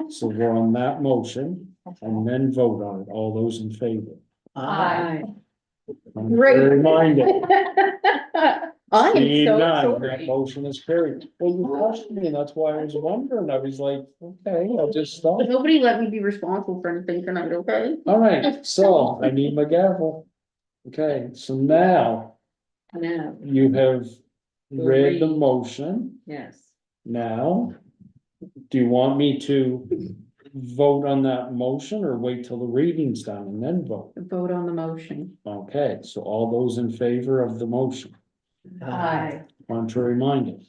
So we're on that motion and then vote on it. All those in favor? Aye. I'm Great. Reminded. I am Seeing so none, that sorry. motion is carried. Well, you questioned me, that's why I was wondering. I was like, okay, I'll just stop. Nobody let me be responsible for anything tonight, okay? All right, so I need my gavel. Okay, so now Now, you have read the Read. motion. yes, Now, do you want me to vote on that motion or wait till the reading's done and then vote? Vote on the motion. Okay, so all those in favor of the motion, Aye. contrary minded?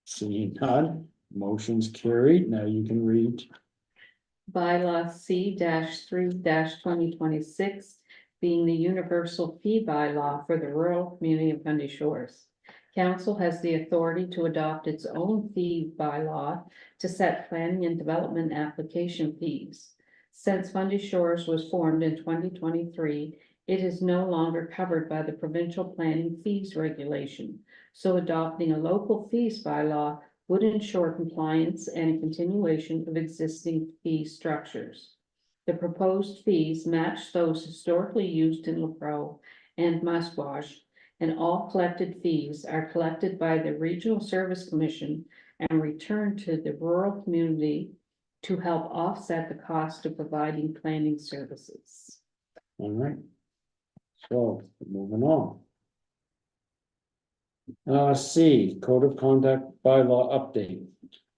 Seeing none, motion's carried. Now you can read. Bylaw C three 2026, being the universal fee bylaw for the rural community of Fundy Shores. Council has the authority to adopt its own fee bylaw to set planning and development application fees. Since Fundy Shores was formed in 2023, it is no longer covered by the provincial planning fees regulation. So adopting a local fees bylaw would ensure compliance and continuation of existing fee structures. The proposed fees match those historically used in LaPro and Musquash, and all collected fees are collected by the Regional Service Commission and returned to the rural community to help offset the cost of providing planning services. All right. So, moving on. C, Code of Conduct Bylaw Update.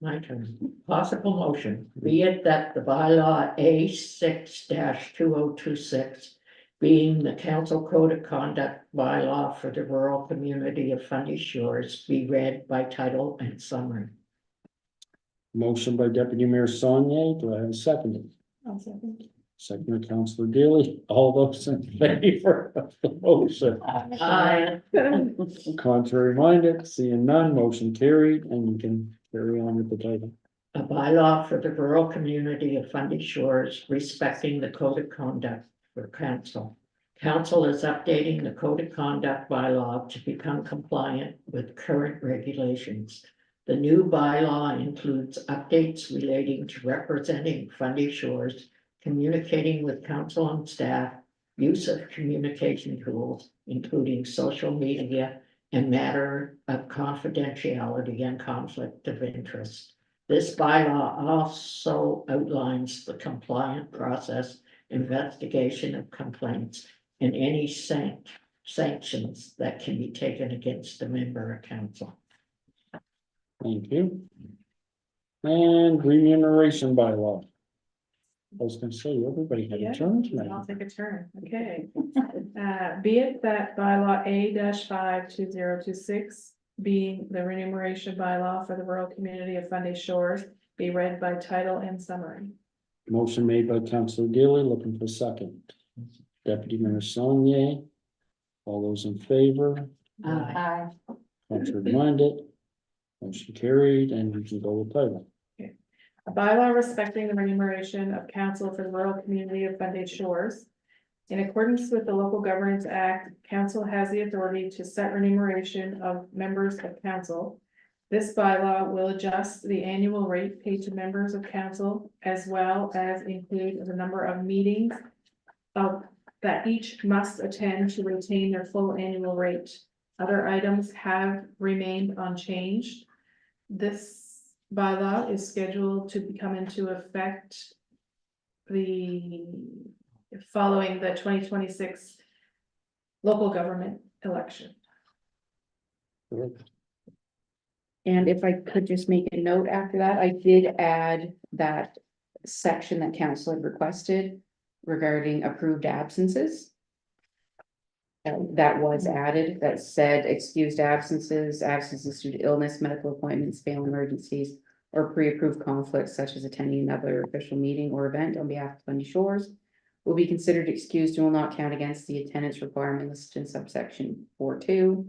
My turn. Possible motion, be it that the bylaw A 6-2026, being the council code of conduct bylaw for the rural community of Fundy Shores, be read by title and summary. Motion by Deputy Mayor Saunier, do I have a second? I'll second. Second by Councillor Daly, all those in favor of the motion? Aye. Contrary minded, seeing none, motion carried, and you can carry on with the title. A bylaw for the rural community of Fundy Shores respecting the code of conduct for council. Council is updating the code of conduct bylaw to become compliant with current regulations. The new bylaw includes updates relating to representing Fundy Shores, communicating with council and staff, use of communication tools, including social media, and matter of confidentiality and conflict of interest. This bylaw also outlines the compliant process, investigation of complaints, and any sanctions that can be taken against a member of council. Thank you. And remuneration bylaw. I was gonna say, everybody had Yeah, a turn I'll tonight. take a turn, okay. Be it that bylaw A 5-2026, being the remuneration bylaw for the rural community of Fundy Shores, be read by title and summary. Motion made by Councillor Daly, looking for a second. Deputy Mayor Saunier. All those in favor, Aye. contrary minded? Motion carried, and you can go with title. A bylaw respecting the remuneration of council for the rural community of Fundy Shores. In accordance with the Local Governance Act, council has the authority to set remuneration of members of council. This bylaw will adjust the annual rate paid to members of council, as well as include the number of meetings that each must attend to retain their full annual rate. Other items have remained unchanged. This bylaw is scheduled to come into effect following the 2026 local government election. And if I could just make a note after that, I did add that section that council had requested regarding approved absences. That was added, that said excused absences, absences due to illness, medical appointments, family emergencies, or pre-approved conflicts such as attending another official meeting or event on behalf of Fundy Shores will be considered excused and will not count against the attendance requirement listed in subsection 4.2.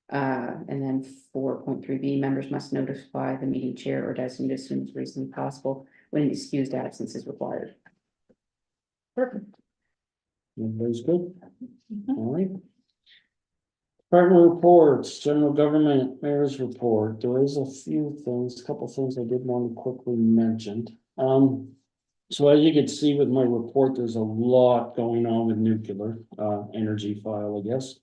And then 4.3b, members must notify the meeting chair or designated as soon as reasonably possible when an excused absence is required. Perfect. Everybody's good? All right. Department reports, general government, mayor's report. There is a few things, a couple things I did want to quickly mention. So as you can see with my report, there's a lot going on with nuclear, energy file, I guess.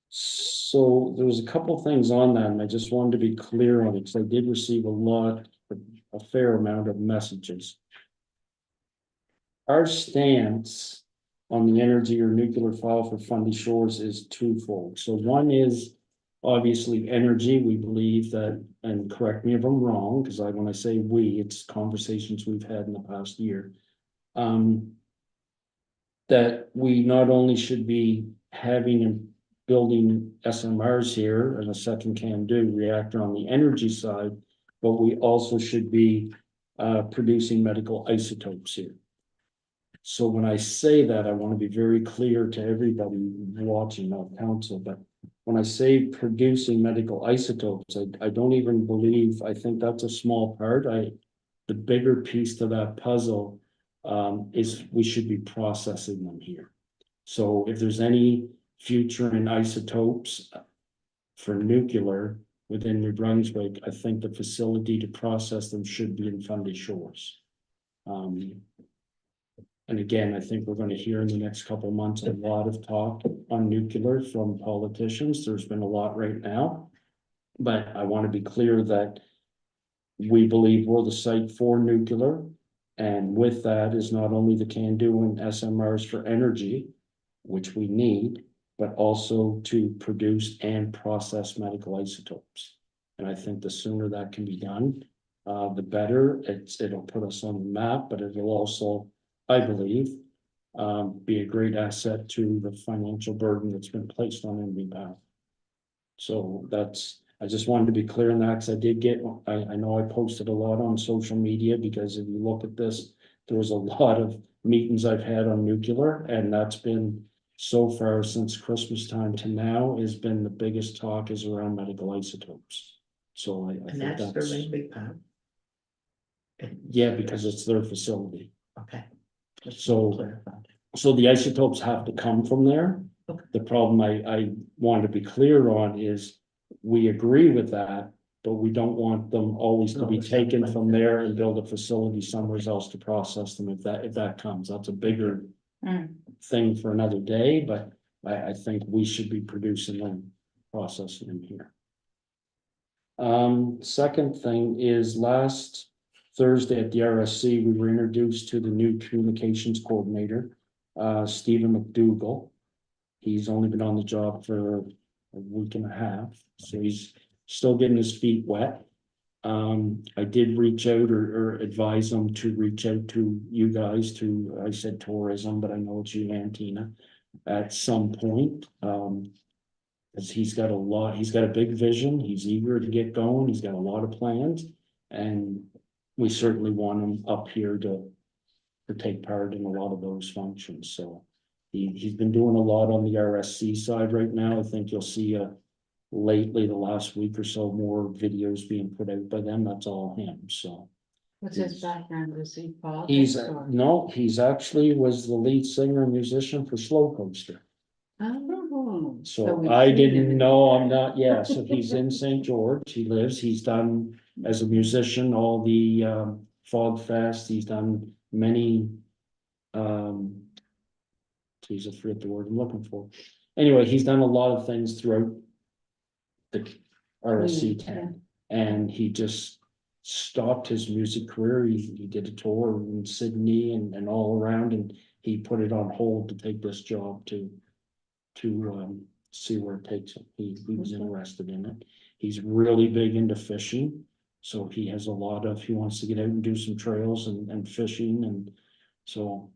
So there was a couple things on that, and I just wanted to be clear on it, because I did receive a fair amount of messages. Our stance on the energy or nuclear file for Fundy Shores is twofold. So one is, obviously, energy, we believe that, and correct me if I'm wrong, because when I say we, it's conversations we've had in the past year. That we not only should be having and building SMRs here and a second CANDU reactor on the energy side, but we also should be producing medical isotopes here. So when I say that, I want to be very clear to everybody watching our council, but when I say producing medical isotopes, I don't even believe, I think that's a small part. The bigger piece to that puzzle is we should be processing them here. So if there's any future in isotopes for nuclear within New Brunswick, I think the facility to process them should be in Fundy Shores. And again, I think we're gonna hear in the next couple of months a lot of talk on nuclear from politicians. There's been a lot right now. But I want to be clear that we believe we're the site for nuclear. And with that is not only the CANDU and SMRs for energy, which we need, but also to produce and process medical isotopes. And I think the sooner that can be done, the better. It'll put us on the map, but it'll also, I believe, be a great asset to the financial burden that's been placed on NV. So I just wanted to be clear on that, because I know I posted a lot on social media, because if you look at this, there was a lot of meetings I've had on nuclear, and that's been so far since Christmas time to now has been the biggest talk is around medical isotopes. So I And think that's that's, the Ringby Pound. yeah, because it's their facility. Okay. Just So- clarify. So the isotopes have to come from there. Okay. The problem I want to be clear on is we agree with that, but we don't want them always to be Always taken someplace. from there and build a facility somewhere else to process them if that comes. That's a bigger thing for another day, but I think we should be producing them, processing them here. Second thing is last Thursday at the RSC, we were introduced to the new communications coordinator, Stephen McDougall. He's only been on the job for a week and a half, so he's still getting his feet wet. I did reach out or advise him to reach out to you guys I said tourism, but I know it's you and Tina at some point. Cause he's got a big vision, he's eager to get going, he's got a lot of plans, and we certainly want him up here to take part in a lot of those functions, so. He's been doing a lot on the RSC side right now. I think you'll see lately, the last week or so, more videos being put out by them. That's all him, so. What's his background? Is he He's, politics or? no, he's actually was the lead singer and musician for Slow Coaster. Oh. So we've I seen him didn't in- know, I'm not, yeah, so he's in St. George, he's done as a musician, all the Fog Fest, he's done many. Geez, I forget the word I'm looking for. Anyway, he's done a lot of things throughout the RSC town, and he just stopped his music career. He did a tour in Sydney and all around, and he put it on hold to take this job to see where it takes him. He was interested in it. He's really big into fishing, so he has he wants to get out and do some trails and fishing, and so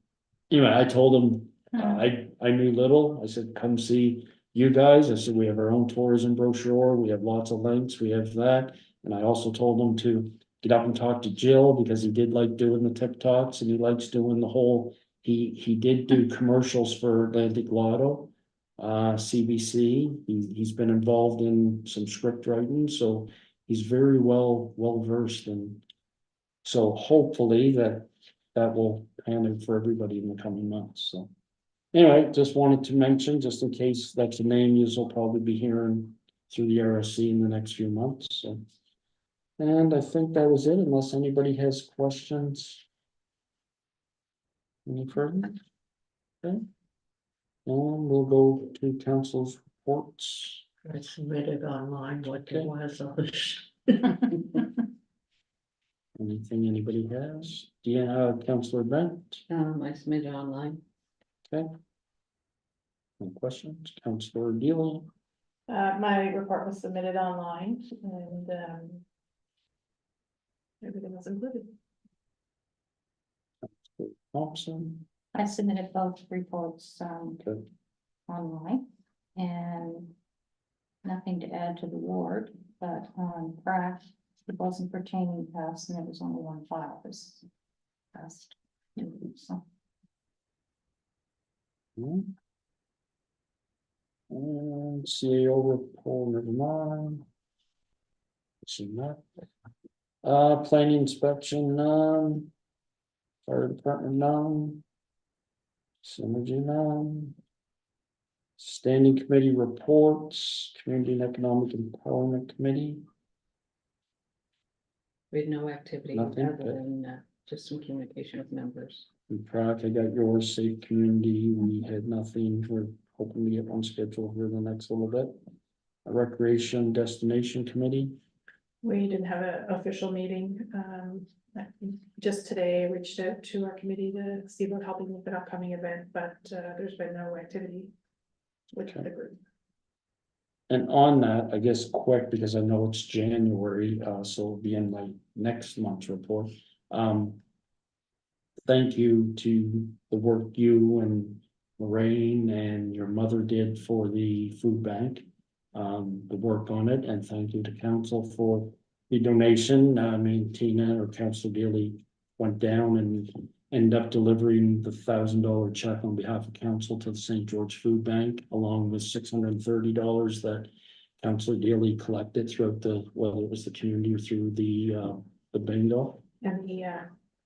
anyway, I told him. I knew little. I said, come see you guys. I said, we have our own tourism brochure. We have lots of links. We have that. And I also told him to get up and talk to Jill, because he did like doing the TikToks, and he likes doing the whole, he did do commercials for Atlantic Lotto, CBC. He's been involved in some script writing, so he's very well versed, and so hopefully that will pan out for everybody in the coming months, so. Anyway, just wanted to mention, just in case that's a name you'll probably be hearing through the RSC in the next few months, so. And I think that was it, unless anybody has questions. Any further? Okay. And we'll go to council's reports. I submitted online what Okay. it was. Anything anybody has? Do you have Councilor Bent? I submitted online. Okay. Any questions? Councilor Dealing? My report was submitted online and, everything was included. Thompson, I submitted both reports, okay, online and nothing to add to the ward, but on craft, it wasn't pertaining to us and there was only one file this past. So, hmm. And CAO report, never mind. See that. Planning inspection, none. Fire department, none. Synergy, none. Standing committee reports, Community and Economic Empowerment Committee, We had no activity Nothing, other good. than just some communication with members. and Prac, I got yours, Safe Community, we had nothing, we're hoping to get one scheduled here in the next little bit. A Recreation Destination Committee, We didn't have an official meeting, just today I reached out to our committee to see about helping with an upcoming event, but, there's been no activity with Okay. the group. and on that, I guess quick, because I know it's January, so it'll be in my next month's report. Thank you to the work you and Lorraine and your mother did for the food bank. The work on it, and thank you to council for the donation. I mean, Tina or Council Daly went down and ended up delivering the $1,000 check on behalf of council to the St. George Food Bank, along with $630 that Councilor Daly collected throughout the, whether it was the community or through the bingo. And the,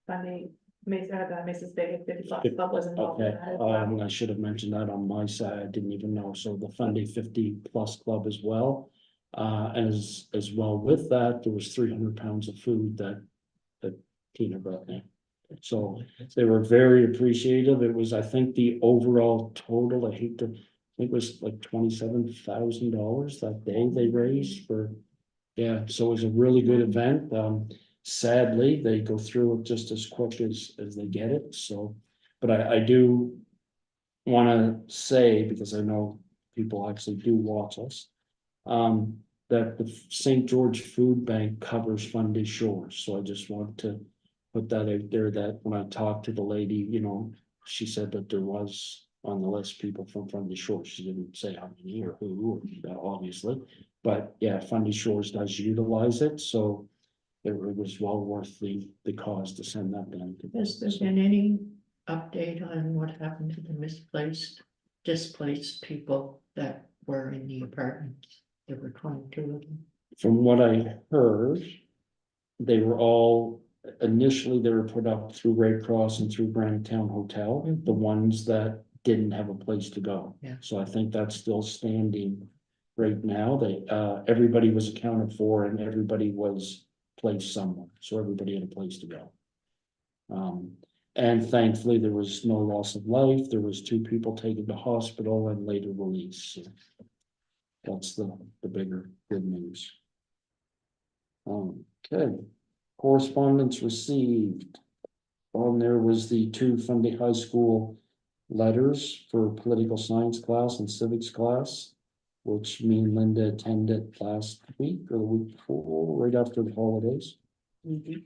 funding, the Macy's Bay 50 Plus Club was involved in Okay, that as well. I should have mentioned that on my side, I didn't even know, so the Fundy 50+ Club as well. As well with that, there was 300 pounds of food that Tina brought in. So they were very appreciative, it was, I think the overall total, I think it was like $27,000 that day they raised for. Yeah, so it was a really good event, sadly, they go through it just as quick as they get it, so. But I do wanna say, because I know people actually do watch us. That the St. George Food Bank covers Fundy Shores, so I just want to put that out there, that when I talked to the lady, you know, she said that there was on the list people from Fundy Shores, she didn't say how many or who, obviously. But yeah, Fundy Shores does utilize it, so it was well worth the cause to send that down. Has there been any update on what happened to the displaced people that were in the apartments? There were 22 of them. From what I heard, they were all, initially they were put up through Red Cross and through Granite Town Hotel, the ones that didn't have a place to go. Yeah. So I think that's still standing right now. They, everybody was accounted for and everybody was placed somewhere, so everybody had a place to go. And thankfully, there was no loss of life. There was 2 people taken to hospital and later released. So that's the bigger good news. Okay, correspondence received. On there was the 2 Fundy High School letters for political science class and civics class, which me and Linda attended last week or the week before, right after the holidays. Very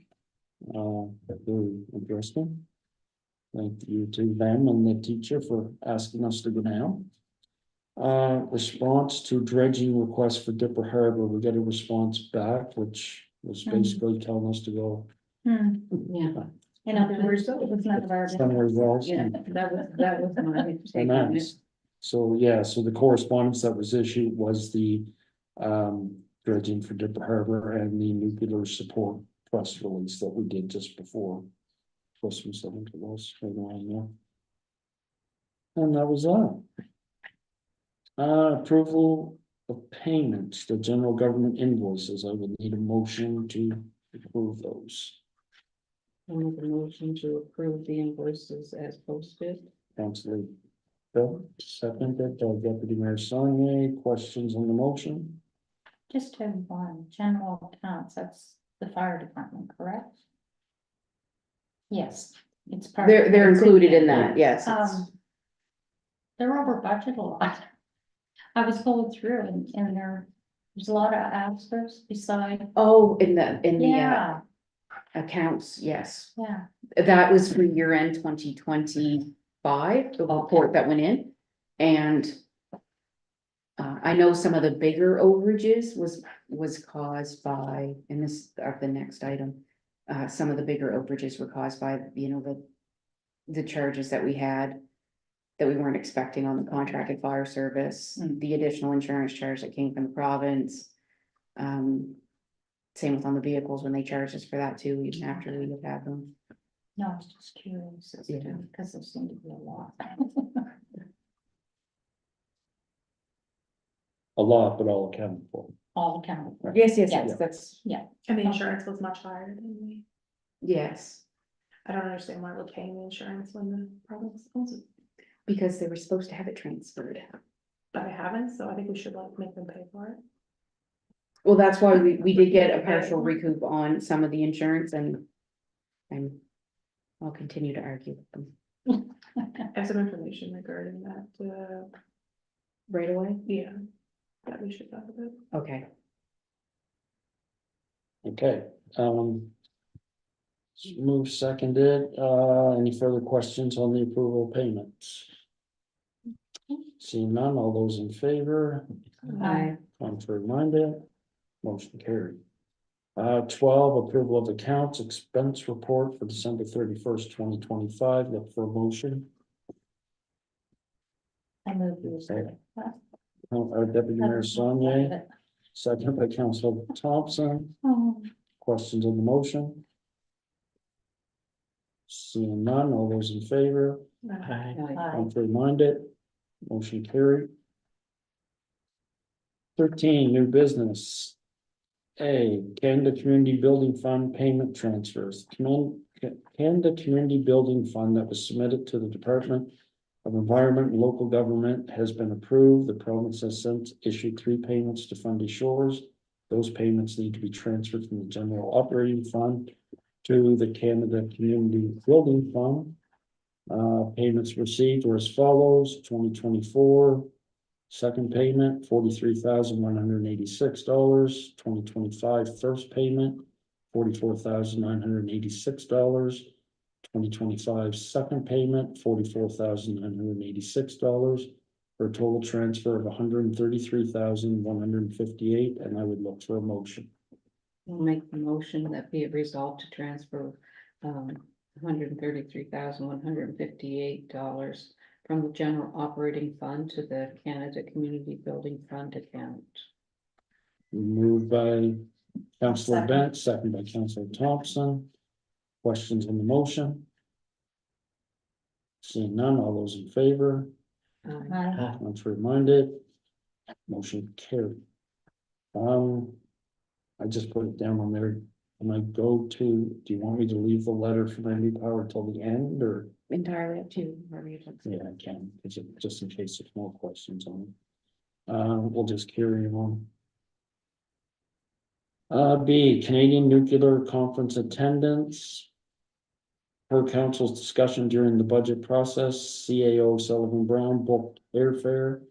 interesting. Thank you to them and the teacher for asking us to go down. Response to dredging request for Dipper Harbor, we got a response back, which was basically telling us to go. Yeah. in other words, it was none of our. Somewhere else. Yeah, that was my take And on it. that's, so yeah, so the correspondence that was issued was the dredging for Dipper Harbor and the nuclear support press release that we did just before Christmas, I think it was, right around there. And that was that. Approval of payments, the general government invoices, I would need a motion to approve those. I'll make a motion to approve the invoices as posted. Councilor Bill, seconded by Deputy Mayor Saunier. Questions on the motion? Just have one, general accounts, that's the fire department, correct? Yes, it's part. They're included in that, yes. They're over budget a lot. I was going through and there's a lot of asterisks beside, Oh, in the yeah, accounts, yes. yeah. That was for year end 2025, the report that went in, and. I know some of the bigger overages was caused by, and this, the next item. Some of the bigger overages were caused by, the charges that we had. That we weren't expecting on the contracted fire service, the additional insurance charge that came from the province. Same with on the vehicles when they charged us for that too, even after we had had them. No, I was just curious, as to- Yeah. because there seemed to be a lot. A lot, but all accounted for. All accounted for. Yes, Yeah. that's, And the insurance was much higher than we, yes, I don't understand why we're paying the insurance when the province owns it, because they were supposed to have it transferred. but they haven't, so I think we should like make them pay for it. Well, that's why we did get a partial recoup on some of the insurance and. I'll continue to argue with them. I have some information regarding that, Right away? yeah, that we should talk about. Okay. Okay, move seconded, any further questions on the approval of payments? Seeing none, all those in favor, Aye. contrary minded, motion carried. 12, approval of accounts expense report for December 31st, 2025, look for a motion. I moved you. Deputy Mayor Saunier, second by Councilor Thompson, Oh, questions on the motion? Seeing none, all those in favor, Aye. aye. contrary minded, motion carried. 13, new business. A, Canada Community Building Fund payment transfers. Canada Community Building Fund that was submitted to the Department of Environment and Local Government has been approved. The province has since issued 3 payments to Fundy Shores. Those payments need to be transferred from the general operating fund to the Canada Community Building Fund. Payments received were as follows: 2024. Second payment, $43,186. 2025 first payment, $44,986. 2025 second payment, $44,986. For a total transfer of $133,158, and I would look for a motion. I'll make the motion that be it resolved to transfer $133,158 from the general operating fund to the Canada Community Building Fund account. Moved by Councillor Second. Bent, second by Councillor Thompson. Questions on the motion? Seeing none, all those in favor? Aye. Contrary minded, motion carried. I just put it down on there. Can I go to, do you want me to leave the letter from Randy Power till the end, or? Entirely up to you, wherever you'd like. Yeah, I can, just in case there's more questions on it. We'll just carry on. B, Canadian Nuclear Conference attendance. Per council's discussion during the budget process, CAO Sullivan Brown booked airfare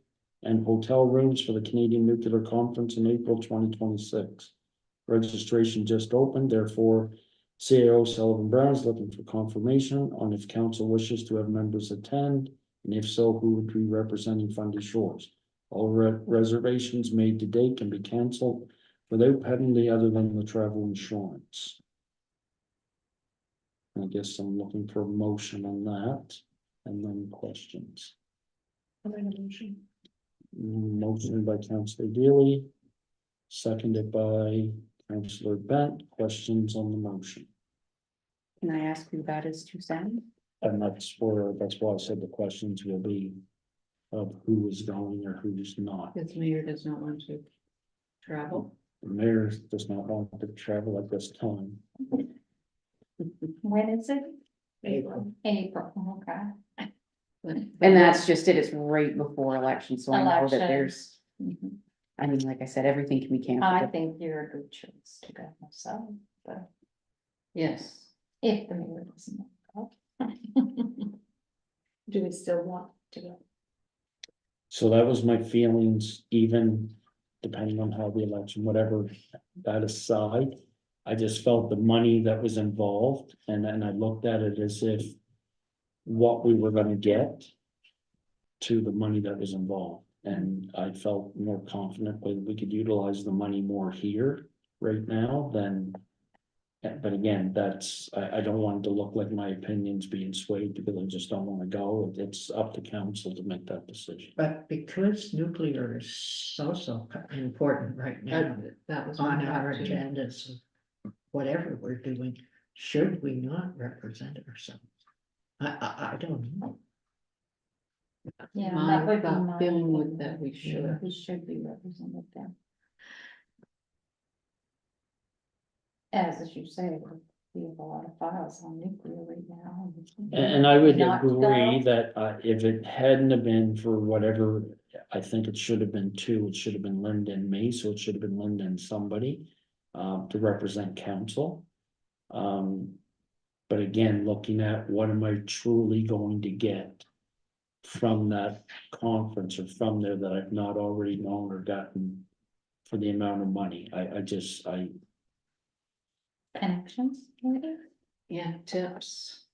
and hotel rooms for the Canadian Nuclear Conference in April 2026. Registration just opened, therefore CAO Sullivan Brown is looking for confirmation on if council wishes to have members attend, and if so, who would be representing Fundy Shores. All reservations made to date can be canceled without penalty other than the travel insurance. I guess I'm looking for a motion on that, and then questions. I'll make a motion. Motion by Councillor Deely, seconded by Councillor Bent. Questions on the motion? Can I ask who that is to send? And that's why I said the questions will be of who is going or who's not. Because the mayor does not want to travel. The mayor does not want to travel at this time. When is it? April. April, okay. And that's just it, it's right before election, so I know Election. that there's, Mhm. I mean, like I said, everything can be I canceled. think you're a good choice to go myself, but Yes. if the mayor doesn't. want to go. Do we still want to go? So that was my feelings, even depending on how the election, whatever, that aside. I just felt the money that was involved, and then I looked at it as if what we were gonna get to the money that was involved. And I felt more confident whether we could utilize the money more here right now than. But again, I don't want it to look like my opinion's being swayed because I just don't wanna go. It's up to council to make that decision. But because nuclear is so important right now That was on my our thought too. agendas, whatever we're doing, should we not represent ourselves? I don't know. Yeah, My that would be gut my feeling was opinion. that we should. We should be represented there. As you say, we have a lot of files on nuclear right now. And I would Not to agree go. that, if it hadn't have been for whatever, I think it should have been two, it should have been Linda and me, so it should have been Linda and somebody. To represent council. But again, looking at what am I truly going to get. From that conference or from there that I've not already known or gotten. For the amount of money, I Connections, maybe? Yeah, tips.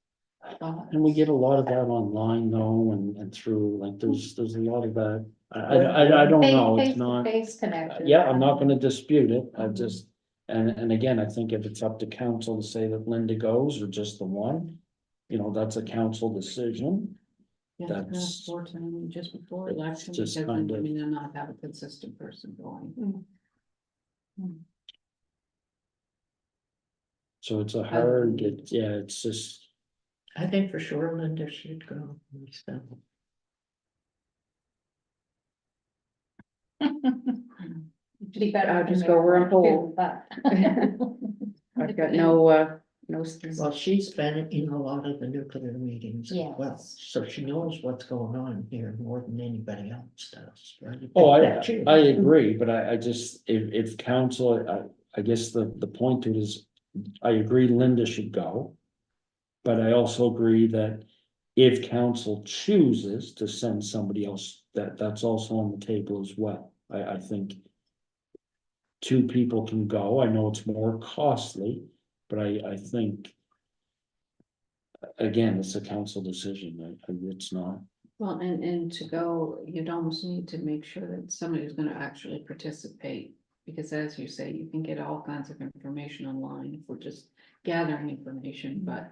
and we get a lot of that online though, and through, like, there's a lot of that. I don't know, it's not. Face connection. Yeah, I'm not gonna dispute it, I just, and again, I think if it's up to council to say that Linda goes or just the one. You know, that's a council decision, Yeah, That's- for time just before it's election, just because then kind I of- mean, they'll not have a consistent person going. so it's a hard, yeah, it's just. I think for sure Linda should go. So, Be better I'll than just the go where I'm other told. two, but- I've got no. well, she's been in a lot of the nuclear meetings as well, Yes. so she knows what's going on here more than anybody else does, right? Oh, I That you- agree, but I just, if council, I guess the point to it is, I agree Linda should go. But I also agree that if council chooses to send somebody else, that's also on the table as well. I think. Two people can go, I know it's more costly, but I think. Again, it's a council decision, it's not. Well, and to go, you'd almost need to make sure that somebody's gonna actually participate. Because as you say, you can get all kinds of information online if we're just gathering information, but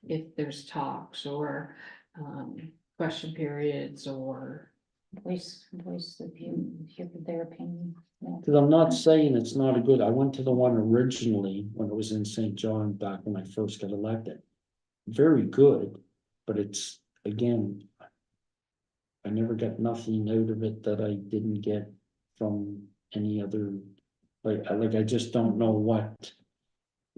if there's talks or. Question periods or, Voice the view, hear their opinion. Yeah. Cause I'm not saying it's not a good, I went to the one originally when it was in St. John back when I first got elected. Very good, but it's, again. I never got nothing out of it that I didn't get from any other, like I just don't know what.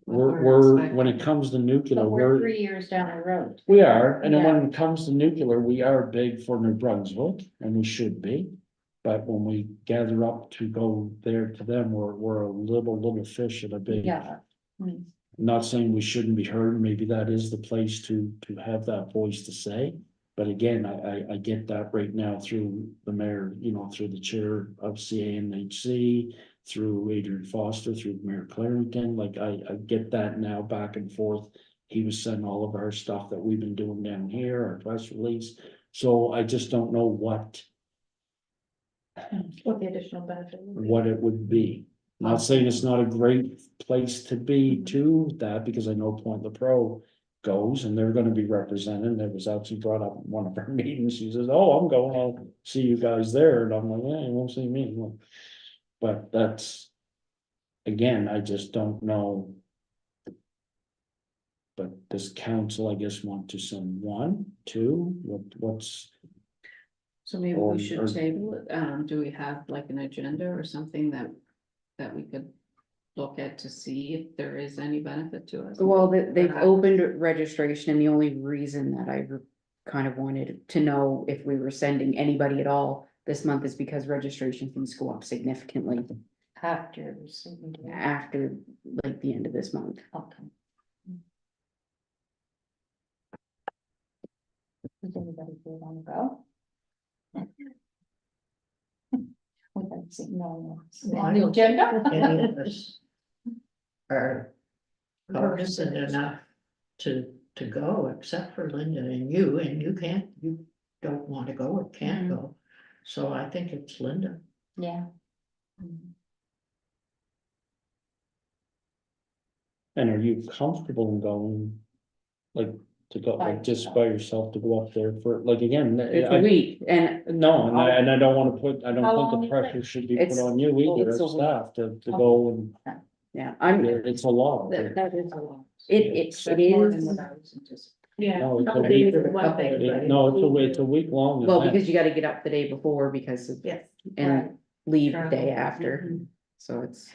When it comes to nuclear, But we're 3 years down the road. we are, and then Yeah. when it comes to nuclear, we are big for New Brunswick, and we should be. But when we gather up to go there to them, we're a little fish in a big. Yeah. Not saying we shouldn't be heard, maybe that is the place to have that voice to say. But again, I get that right now through the mayor, you know, through the chair of CANHC. Through Adrian Foster, through Mayor Clarington, like I get that now back and forth. He was sending all of our stuff that we've been doing down here, our press release, so I just don't know what What the additional benefit would be. what it would be. Not saying it's not a great place to be to that, because I know Point LaPro goes and they're gonna be represented. It was actually brought up in one of our meetings. She says, oh, I'm going, I'll see you guys there. And I'm like, yeah, you won't see me. But that's, again, I just don't know. But does council, I guess, want to send one, two, what's, so maybe Or- we should or- table it, do we have like an agenda or something that we could. Look at to see if there is any benefit to us? Well, they've Perhaps. opened registration, and the only reason that I kind of wanted to know if we were sending anybody at all this month is because registration fees go up significantly After receiving. after like the end of this month. Okay. Does anybody want to go? haven't seen no on the agenda. Any of us are cognizant enough to go, except for Linda and you can't, you don't want to go or can't go. So I think it's Linda. Yeah. And are you comfortable in going? Like, to go, By like, just yourself. by yourself to go up there for, like, again, It's I, a week and no, and I don't wanna put, I How don't long think the is pressure should be put It's- on you either, it's as a week. staff, to go and, yeah, I'm, it's a lot. That is a lot. it That's more than is, what I was anticipating. Yeah. No, it's a couple week. days is one thing, but No, it's a week long. well, event. because you gotta get up the day before because of, Yes. and leave the Travel. day after, Mhm. so it's.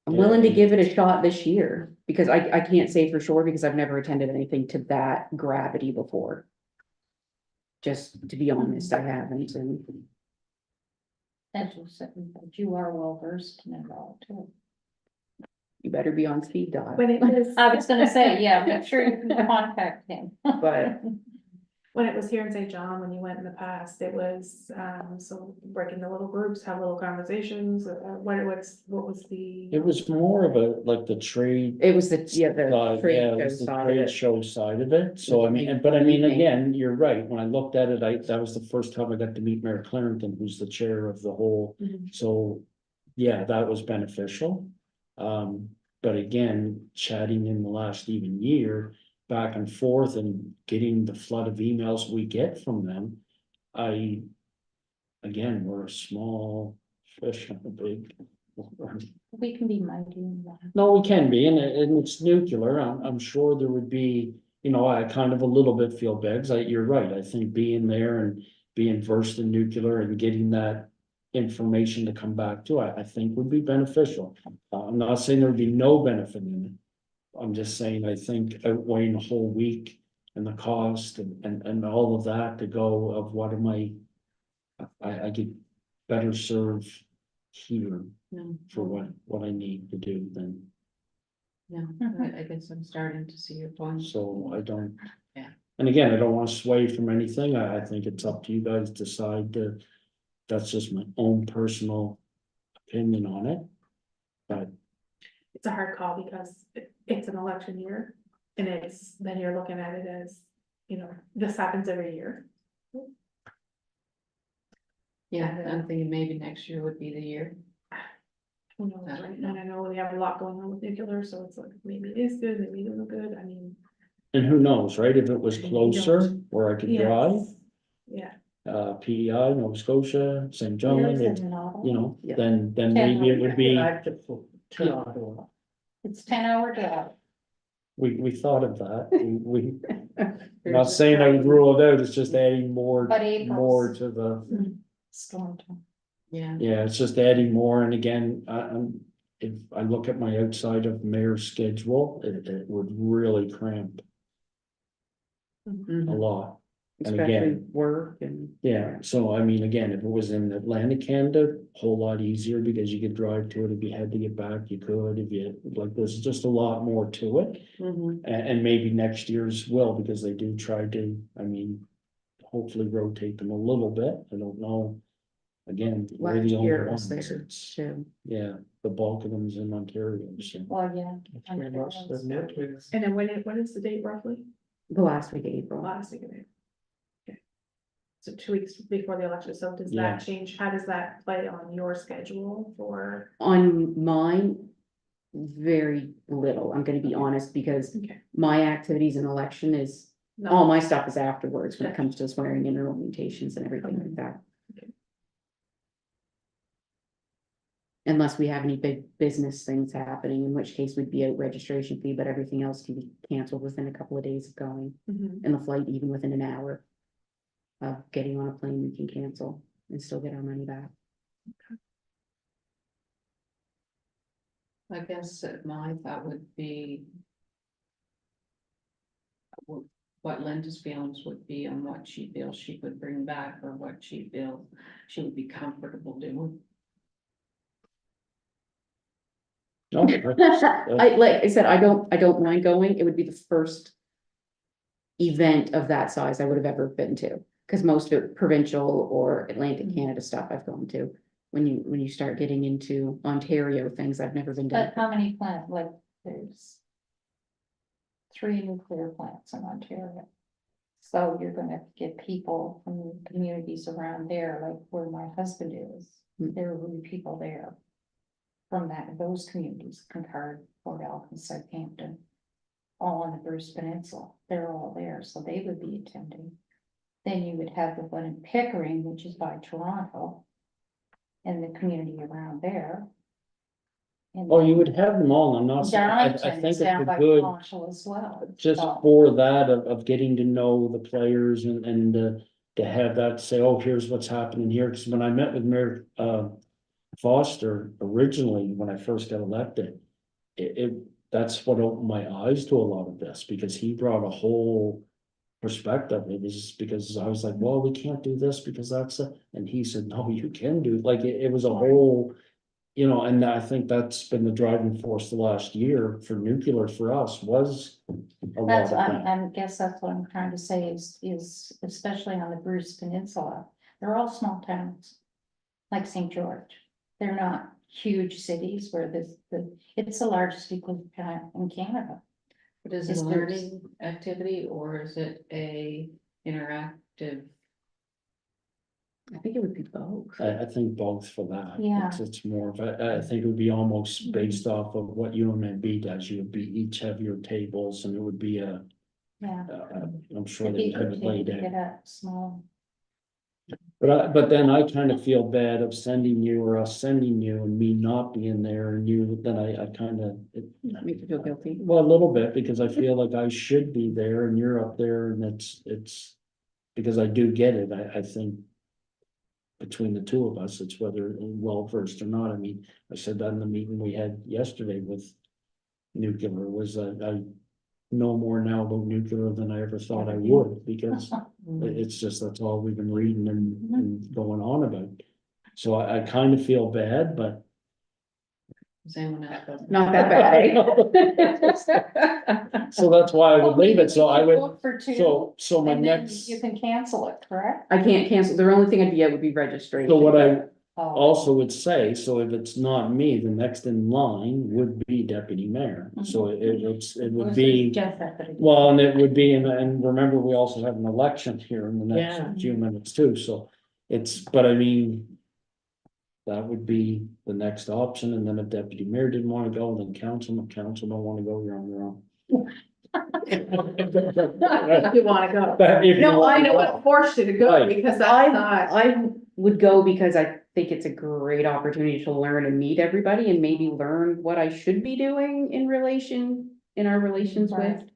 I'm willing to give it a shot this year, because I can't say for sure, because I've never attended anything to that gravity before. Just to be honest, I haven't, and That's what's it, but you are well versed in it all too. you better be on speed dial. When it was, I was gonna say, yeah, make sure you can contact him. But when it was here in St. John, when you went in the past, it was, so break into little groups, have little conversations, what was the? It was more of a, like, the trade. it was the, yeah, the side, trade yeah, it show was the side of trade it. show side of it, so I mean, but I mean, again, you're right, when I looked at it, that was the first time I got to meet Mayor Clarendon, who's the chair of the whole. Mhm. So, yeah, that was beneficial. But again, chatting in the last even year, back and forth and getting the flood of emails we get from them. Again, we're a small fish in a big. We can be mighty in that. No, we can be, and it's nuclear, I'm sure there would be, you know, I kind of a little bit feel bad, 'cause you're right, I think being there and being versed in nuclear and getting that information to come back to, I think would be beneficial. I'm not saying there'd be no benefit in it. I'm just saying, I think outweighing the whole week and the cost and all of that to go of what am I get better serve here No, for what I need to do than. no, I guess I'm starting to see your point. So I don't. Yeah. And again, I don't wanna sway from anything, I think it's up to you guys to decide that's just my own personal opinion on it. But, It's a hard call because it's an election year, and then you're looking at it as, this happens every year. Yeah, I'm thinking maybe next year would be the year. Who knows, right? And I know we have a lot going on with nuclear, so it's like, maybe it is good, maybe it isn't good, I mean. and who knows, right, if it was You closer, don't. where I could yes. drive, Yeah, PEI, Nova Scotia, St. John, Yours if, is in Ottawa. you know, Yeah. then maybe it would be, Drive to Ottawa. It's 10-hour drive. we thought of that, we, not saying I would rule it out, it's just adding more, But April's- more to the. Storm time. Yeah. Yeah, it's just adding more, and again, if I look at my outside of mayor's schedule, it would really cramp a Mhm. lot. And Especially again, work and. yeah, so I mean, again, if it was in Atlantic Canada, whole lot easier because you could drive to it, if you had to get back, you could, if you, like, there's just a lot more to it. Mhm. And maybe next year's will, because they do try to, I mean, hopefully rotate them a little bit, I don't know. Again, we're Last the only year ones, was there, it's, too. yeah, the bulk of them's in Ontario, so. Well, yeah. Where most of the nuclear- and then when is the date roughly? The last week of April. Last week of April. Okay. So 2 weeks before the election, so does Yeah. that change, how does that play on your schedule for? On mine, very little, I'm gonna be honest, because Okay. my activities in election is, No. all my stuff is afterwards when it Okay. comes to swearing in and mutations and everything Okay. like that. Okay. Unless we have any big business things happening, in which case we'd be out registration fee, but everything else can be canceled within a couple of days of going, Mhm. and the flight even within an hour. Of getting on a plane, we can cancel and still get our money back. I guess my thought would be. What Linda's feelings would be on what she feels she could bring back, or what she feels she would be comfortable doing. No, I, like I said, I don't mind going, it would be the first event of that size I would have ever been to. Cause most of it provincial or Atlantic Canada stuff I've gone to. When you start getting into Ontario, things I've never been But to. how many plants, like, there's 3 nuclear plants in Ontario. So you're gonna get people from communities around there, like where my husband is, Mm. there will be people there. From those communities, Concord, Port Elton, Southampton. All on the Bruce Peninsula, they're all there, so they would be attending. Then you would have the one in Pickering, which is by Toronto. And the community around there. And Oh, you would have them all, I'm not saying, I Darlington think is it's down a by good, Toronto as well. just So, for that of getting to know the players and to have that say, oh, here's what's happening here, because when I met with Mayor Foster originally, when I first got elected, that's what opened my eyes to a lot of this, because he brought a whole perspective. It was just because I was like, well, we can't do this because and he said, no, you can do, like, it was a whole, and I think that's been the driving force the last year for nuclear for us was a lot that's, of that. I guess that's what I'm trying to say is especially on the Bruce Peninsula, they're all small towns. Like St. George, they're not huge cities where it's the largest nuclear plant in Canada. But is it Is a there- learning activity or is it a interactive? I think it would be both. I think both for that. Yeah. It's more of I think it would be almost based off of what UMNB does. You would each have your tables and it would be Yeah. I'm sure The they have people it laid take out. it up small. But then I kind of feel bad of sending you or us sending you and me not being there and then I kind of. That makes you feel guilty. Well, a little bit, because I feel like I should be there and you're up there and it's, because I do get it, I think. Between the two of us, it's whether well versed or not, I mean, I said that in the meeting we had yesterday with. Nuclear was I know more now about nuclear than I ever thought I would, because it's just, that's all we've been reading and going on about. So I kind of feel bad, but. Does anyone else? feel- Not that bad, So that's why I would leave it, so I would, Book For two, so my and then next, you can cancel it, correct? I can't cancel, the only thing I'd be at would be registration. so what I Oh. also would say, so if it's not me, the next in line would be deputy mayor, so it would be. Jeff, that could- Well, and it would be, and remember, we also have an election here in the Yeah. next few minutes too, so but I mean. That would be the next option, and then if deputy mayor didn't wanna go, then council don't wanna go, you're on your own. If you wanna go. But if you No, I wanna know go. what forced you to go Right. because that's not. I would go because I think it's a great opportunity to learn and meet everybody and maybe learn what I should be doing in our relations with Right.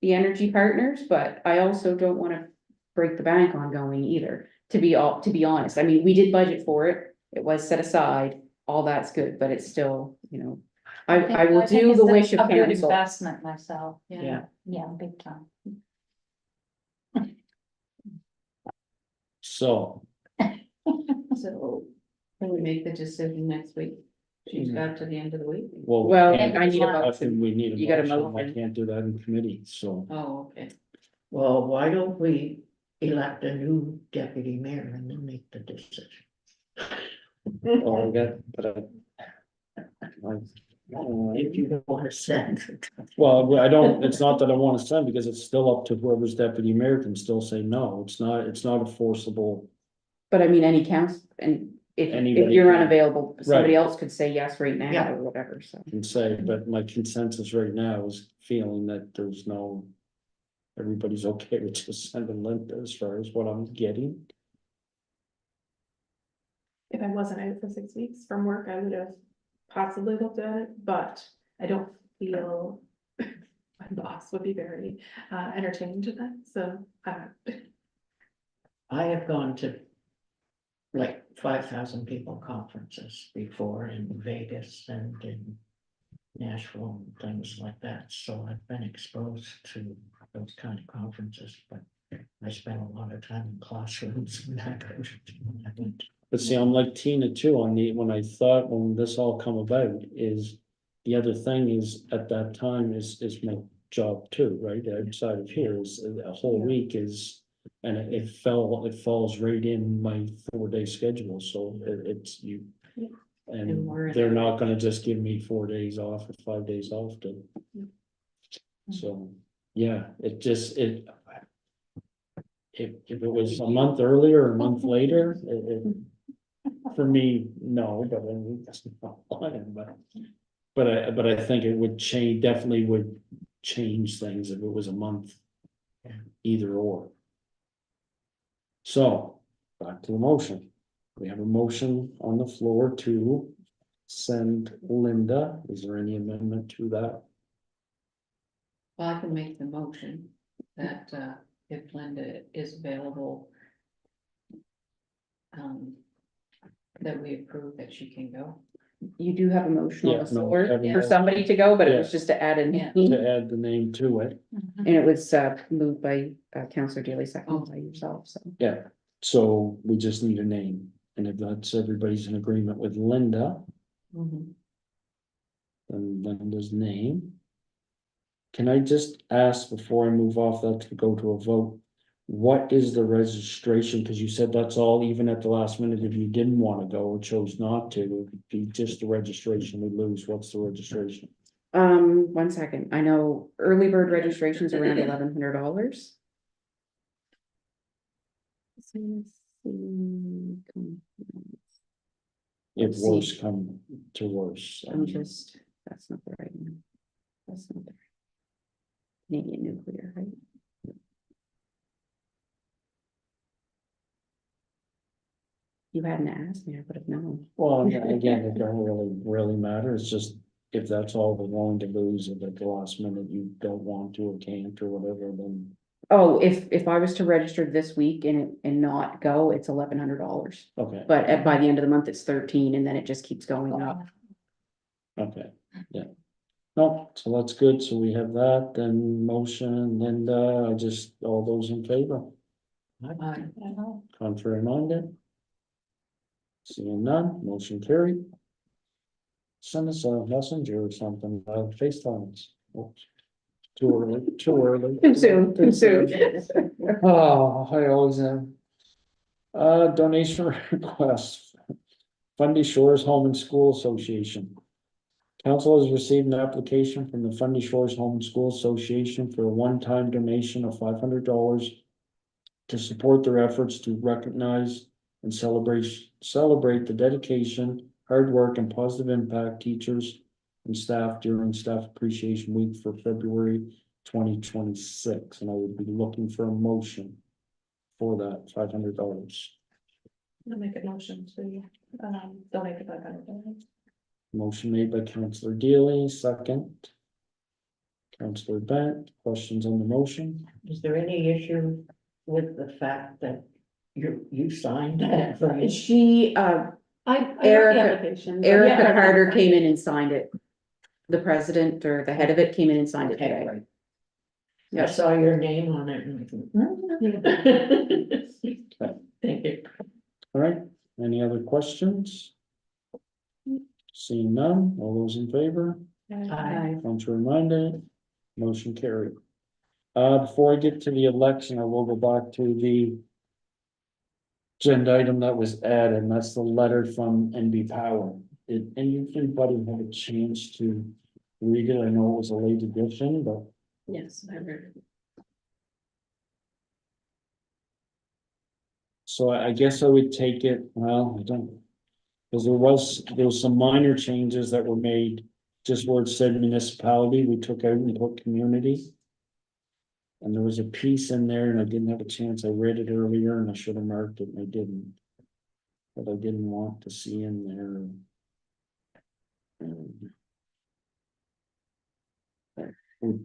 the energy partners, but I also don't wanna break the bank on going either, to be honest. I mean, we did budget for it. It was set aside, all that's good, but it's still, I will think do it's the a- wish of a good council. investment myself, Yeah. yeah, big time. So, So can we make the decision next week? She's got to the end of the week? Well, and I need a I motion. think we need You got a I motion. can't do that in committee, so. Oh, okay. Well, why don't we elect a new deputy mayor and then make the decision? Well, I got, but If you don't want to send it. Well, I don't, it's not that I wanna send, because it's still up to whoever's deputy mayor can still say no, it's not a forcible. But I mean, any council, and if Anybody you're can. unavailable, somebody Right. else could say yes right now Yeah. or whatever, so. Can say, but my consensus right now is feeling that there's no. Everybody's okay with just sending Linda as far as what I'm getting. If I wasn't out for 6 weeks from work, I would have possibly looked at it, but I don't feel my boss would be very entertained to that, so. I have gone to like 5,000 people conferences before in Vegas and in Nashville and things like that, so I've been exposed to those kind of conferences, but I spent a lot of time in classrooms and that kind of thing. I went- But see, I'm like Tina too, when this all come about is. The other thing is, at that time is my job too, right, outside of here is a whole week is. And it falls right in my 4-day schedule, so it's you. And we're And in- they're not gonna just give me 4 days off or 5 days off to. So, yeah, it just, if it was a month earlier or a month later, for me, no, but I mean, that's not fine, but I think it would change, definitely would change things if it was a month. Either or. So, back to the motion. We have a motion on the floor to send Linda. Is there any amendment to that? Well, I can make the motion that, if Linda is available. That we approve that she can go. You do have a motion on Yeah, the no, floor having- for somebody to go, but it was Yeah. just to add a Yeah. name. To add the name to it, And it was moved by Counselor Daly, seconded by yourself, so. yeah, so we just need a name, and if that's everybody's in agreement with Linda, then Linda's name. Can I just ask before I move off that to go to a vote? What is the registration? Cause you said that's all, even at the last minute, if you didn't wanna go or chose not to, it would be just the registration we lose. What's the registration? 1 second, I know early bird registration's around $1,100. If Let's see. worse come to worse. That's not the right one. That's not the right. Canadian nuclear, right? You hadn't asked me, I would have known. Well, again, it don't really matter. It's just if that's all we're going to lose, if at the last minute you don't want to or can't or whatever, then. Oh, if I was to register this week and not go, it's $1,100. Okay, But by the end of the month, it's 13, and then it just keeps going up. okay, yeah. No, so that's good. So we have that, then motion, Linda, all those in favor, contrary minded? Seeing none, motion carried. Send us a messenger or something, FaceTimes. Oops. Too early, too early. Too soon, too soon. Oh, I always am. Donation request. Fundy Shores Home and School Association. Council has received an application from the Fundy Shores Home and School Association for a one-time donation of $500 to support their efforts to recognize and celebrate the dedication, hard work, and positive impact teachers and staff during Staff Appreciation Week for February 2026, and I would be looking for a motion for that $500. I'll make a motion to, donate the $500. Motion made by Councillor Dealey, second. Councillor Bent, questions on the motion? Is there any issue with the fact that you signed that, right? She, I got the Erica- application. but Erica yeah. Carter came in and signed it. The president or the head of it came in and signed it Okay, today. right. I Yes. saw your name on it. And thank you. All right, any other questions? Seeing none, all those in favor? Aye. Contrary minded, motion carried. Before I get to the election, I will go back to the agenda item that was added, and that's the letter from NB Power. Did anybody have a chance to read it? I know it was a late edition, but Yes, I heard. so I guess I would take it, well, I don't. Because there was some minor changes that were made, just where it said municipality, we took out and put community. And there was a piece in there and I didn't have a chance, I read it earlier and I should have marked it and I didn't. But I didn't want to see in there.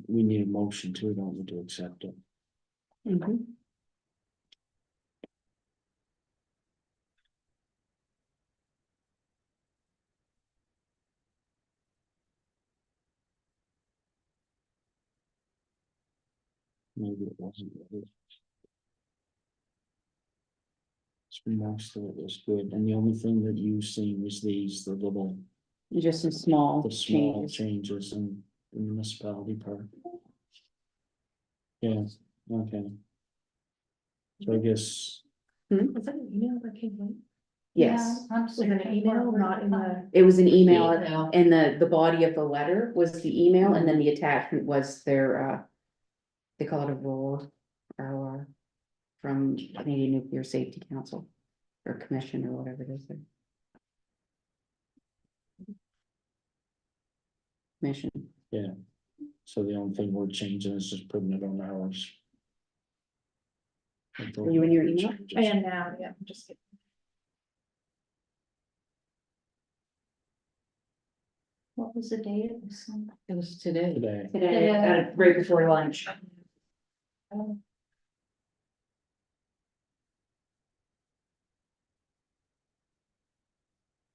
We need a motion to, don't we, to accept it? Mhm. Maybe it wasn't. Most of it was good, and the only thing that you seen was these, the little, Just some small the small changes. changes in the municipality part. Yeah, okay. So I guess, Was that an email that came in? Yes, Yeah, I'm Was it an email, not in the? it was an email Email. and the body of the letter was the email and then the attachment was their, they call it a ROR from Canadian Nuclear Safety Council or Commission or whatever it is. Mission. so the only thing we're changing is just putting it on ours. Are you in your email? I am now, yeah, I'm just kidding. What was the date of this one? It was today. Today, Today, right before lunch.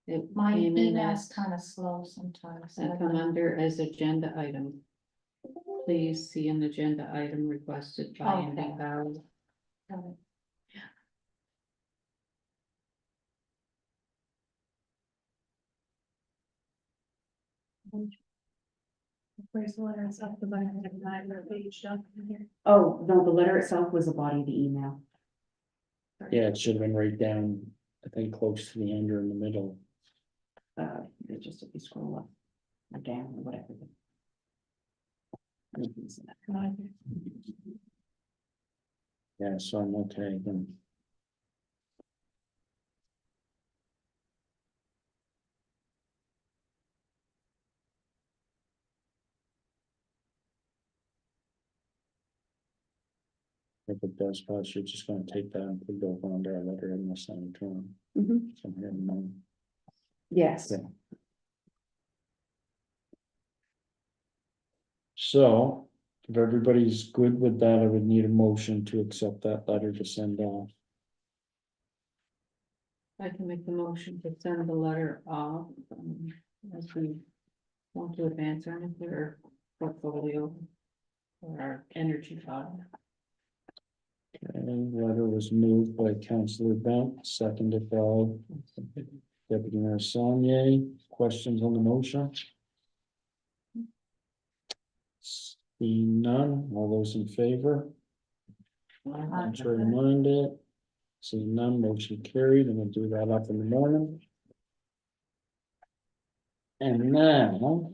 It My came in email's as, kind of slow sometimes. so I come don't- under as agenda item. Please see an agenda item requested by Andy Okay. Bowles. Got it. Where's the letter itself, because I have neither page down in here. Oh, no, the letter itself was the body of the email. yeah, it should have been right down, I think, close to the end or in the middle. It's just if you scroll up or down or whatever. Neither. Yeah, so I'm okay then. If it does pass, you're just gonna take that and put it over under our letter and send it to them. Mhm. Somewhere in the- Yes, Yeah. So, if everybody's good with that, I would need a motion to accept that letter to send off. I can make the motion to send the letter off, as we want to advance our nuclear portfolio for our energy fund. Okay, letter was moved by Councillor Bent, seconded by Deputy Mayor Saunier. Questions on the motion? Seeing none, all those in favor? Contrary minded? Seeing none, motion carried, and we'll do that up in the morning. And now,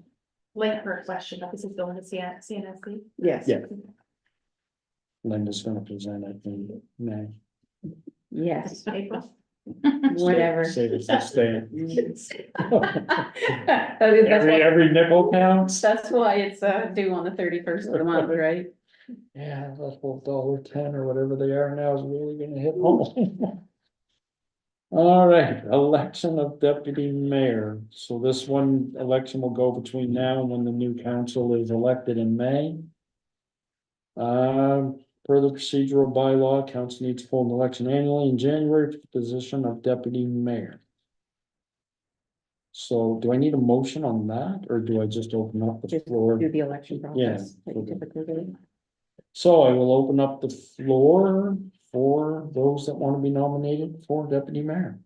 Late for a question, but this is going to CNSC. yes, Yeah. Linda's gonna present, I think, May. yes, April. whatever. Save it for staying. That's Every nickel counts. why it's due on the 31st of the month, right? Yeah, that's $1.10 or whatever they are now is really gonna hit home. All right, election of deputy mayor. So this one election will go between now and when the new council is elected in May. Per the procedural bylaw, council needs to hold an election annually in January for the position of deputy mayor. So do I need a motion on that, or do I just open up the Just floor? do the election process Yeah. that you typically do. So I will open up the floor for those that want to be nominated for deputy mayor.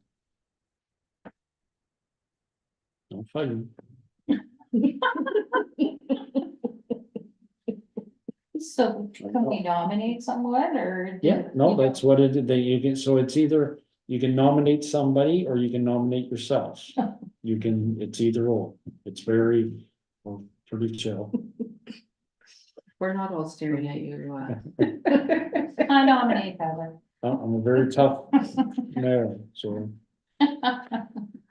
No fighting. So can we nominate someone or? Yeah, no, that's what it, that you can, so it's either, you can nominate somebody or you can nominate yourself. You can, it's either or, it's very, well, pretty chill. We're not all staring at you, I nominate Heather. I'm a very tough mayor, so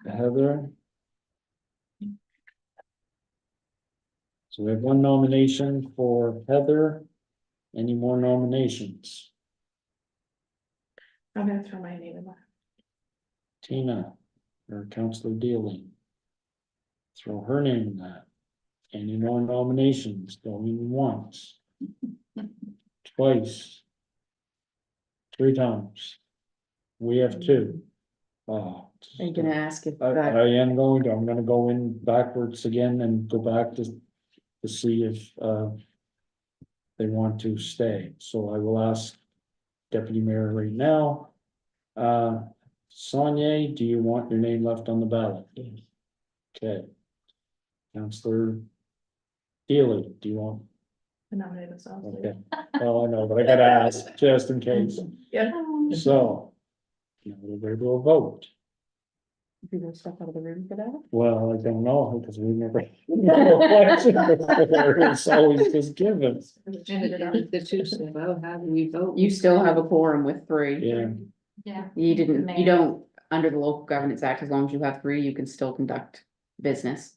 Heather. So we have one nomination for Heather. Any more nominations? I'm gonna throw my name in there. Tina or Councillor Dealing? Throw her name in that. Any more nominations? Going once. Twice. 3 times. We have 2. Oh. Are you gonna ask if I that, am going to, I'm gonna go in backwards again and go back to see if, they want to stay, so I will ask Deputy Mayor right now. Sonia, do you want your name left on the ballot? Okay. Councillor Dealey, do you want nominate themselves. Okay, oh, I know, but I gotta ask, just in case, Yeah. so. Now we're gonna do a vote. You gonna step out of the room for that? Well, I don't know, because we never. It's always just given, The two step out, how do we vote? You still have a quorum with three. yeah, Yeah. You didn't, Mayor. you don't, under the Local Governance Act, as long as you have three, you can still conduct business.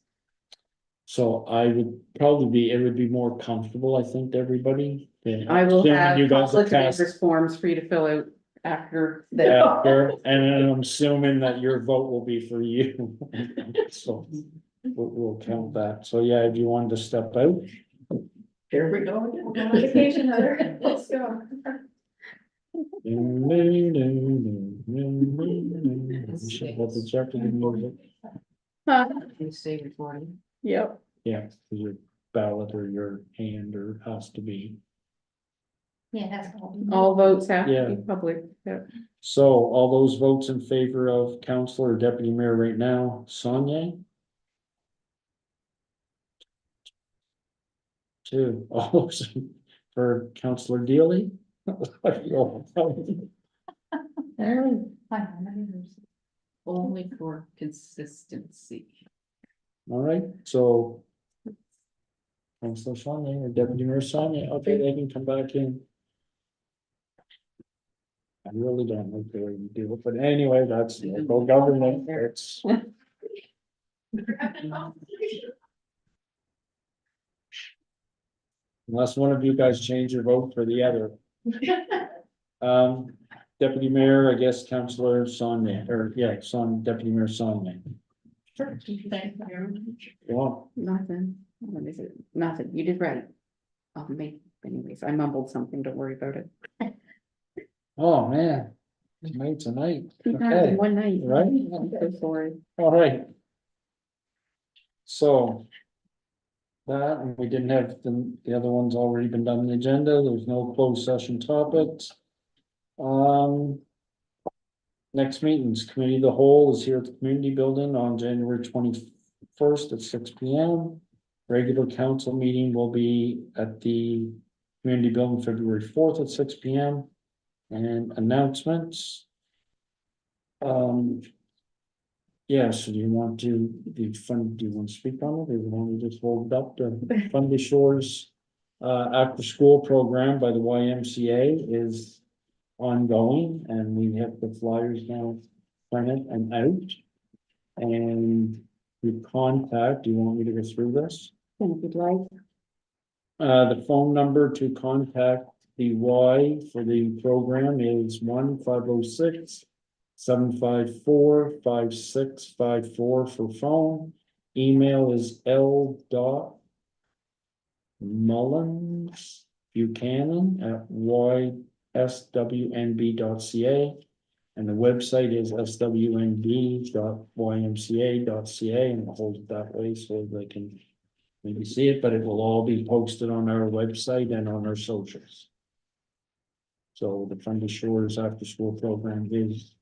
so I would probably be, it would be more comfortable, I think, to everybody. Yeah, I will assuming have you guys conflict of cast interest forms for you to fill out after the. after, and then I'm assuming that your vote will be for you. So we'll count that, so yeah, if you wanted to step out. Here we go again. On vacation, Heather. Let's go. Should have the Jeopardy music. You stay recording. Yep. Yeah, your ballot or your hand or has to be. Yeah, that's all. All votes have to Yeah. be public. Yep. So all those votes in favor of Counselor or Deputy Mayor right now, Sonia? Two, all those for Counselor Deely? Only for consistency. All right, so. Counselor Sonia or Deputy Mayor Sonia, okay, they can come back in. I really don't like the way you do it, but anyway, that's local government, it's. Unless one of you guys change your vote for the other. Deputy Mayor, I guess Counselor Sonia, or yeah, Deputy Mayor Sonia. Thank you. Go on. Nothing. What is it? Nothing. You did right. Anyways, I mumbled something. Don't worry about it. Oh, man. It's made tonight. Two times Okay, in one night. Right. I'm so sorry. all right. So. That, and we didn't have the other ones already been done on the agenda. There's no closed session topics. Next meetings, committee of the whole is here at the community building on January 21st at 6 p.m. Regular council meeting will be at the community building February 4th at 6 p.m. And announcements. Yeah, so do you want to, do you want to speak on it, or do you want to just hold it up to Fundy Shores? After school program by the YMCA is ongoing, and we have the flyers now printed and out. And your contact, do you want me to go through this? If you'd like. The phone number to contact the Y for the program is 1-506. 754-5654 for phone. Email is l.Mullins@yswnb.ca. And the website is swnb.ymca.ca, and we'll hold it that way so they can maybe see it, but it will all be posted on our website and on our socials. So the Fundy Shores after school program is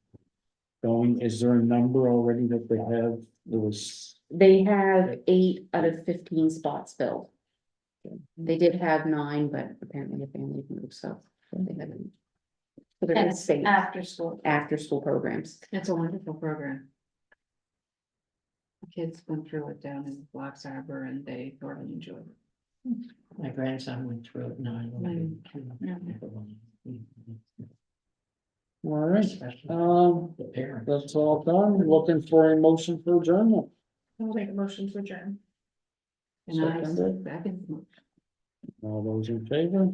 going. Is there a number already that they have? There was, They have 8 out of 15 spots filled. They did have 9, but apparently the family moved, so they haven't. So they're gonna stay After school. after school programs. It's a wonderful program. The kids went through it down in Blacks Harbor and they thoroughly enjoyed it. My grandson went through it now. all right, The parents. that's all done. Looking for a motion for adjournment. I'll make a motion to adjourn. And I Second. back in. All those in favor?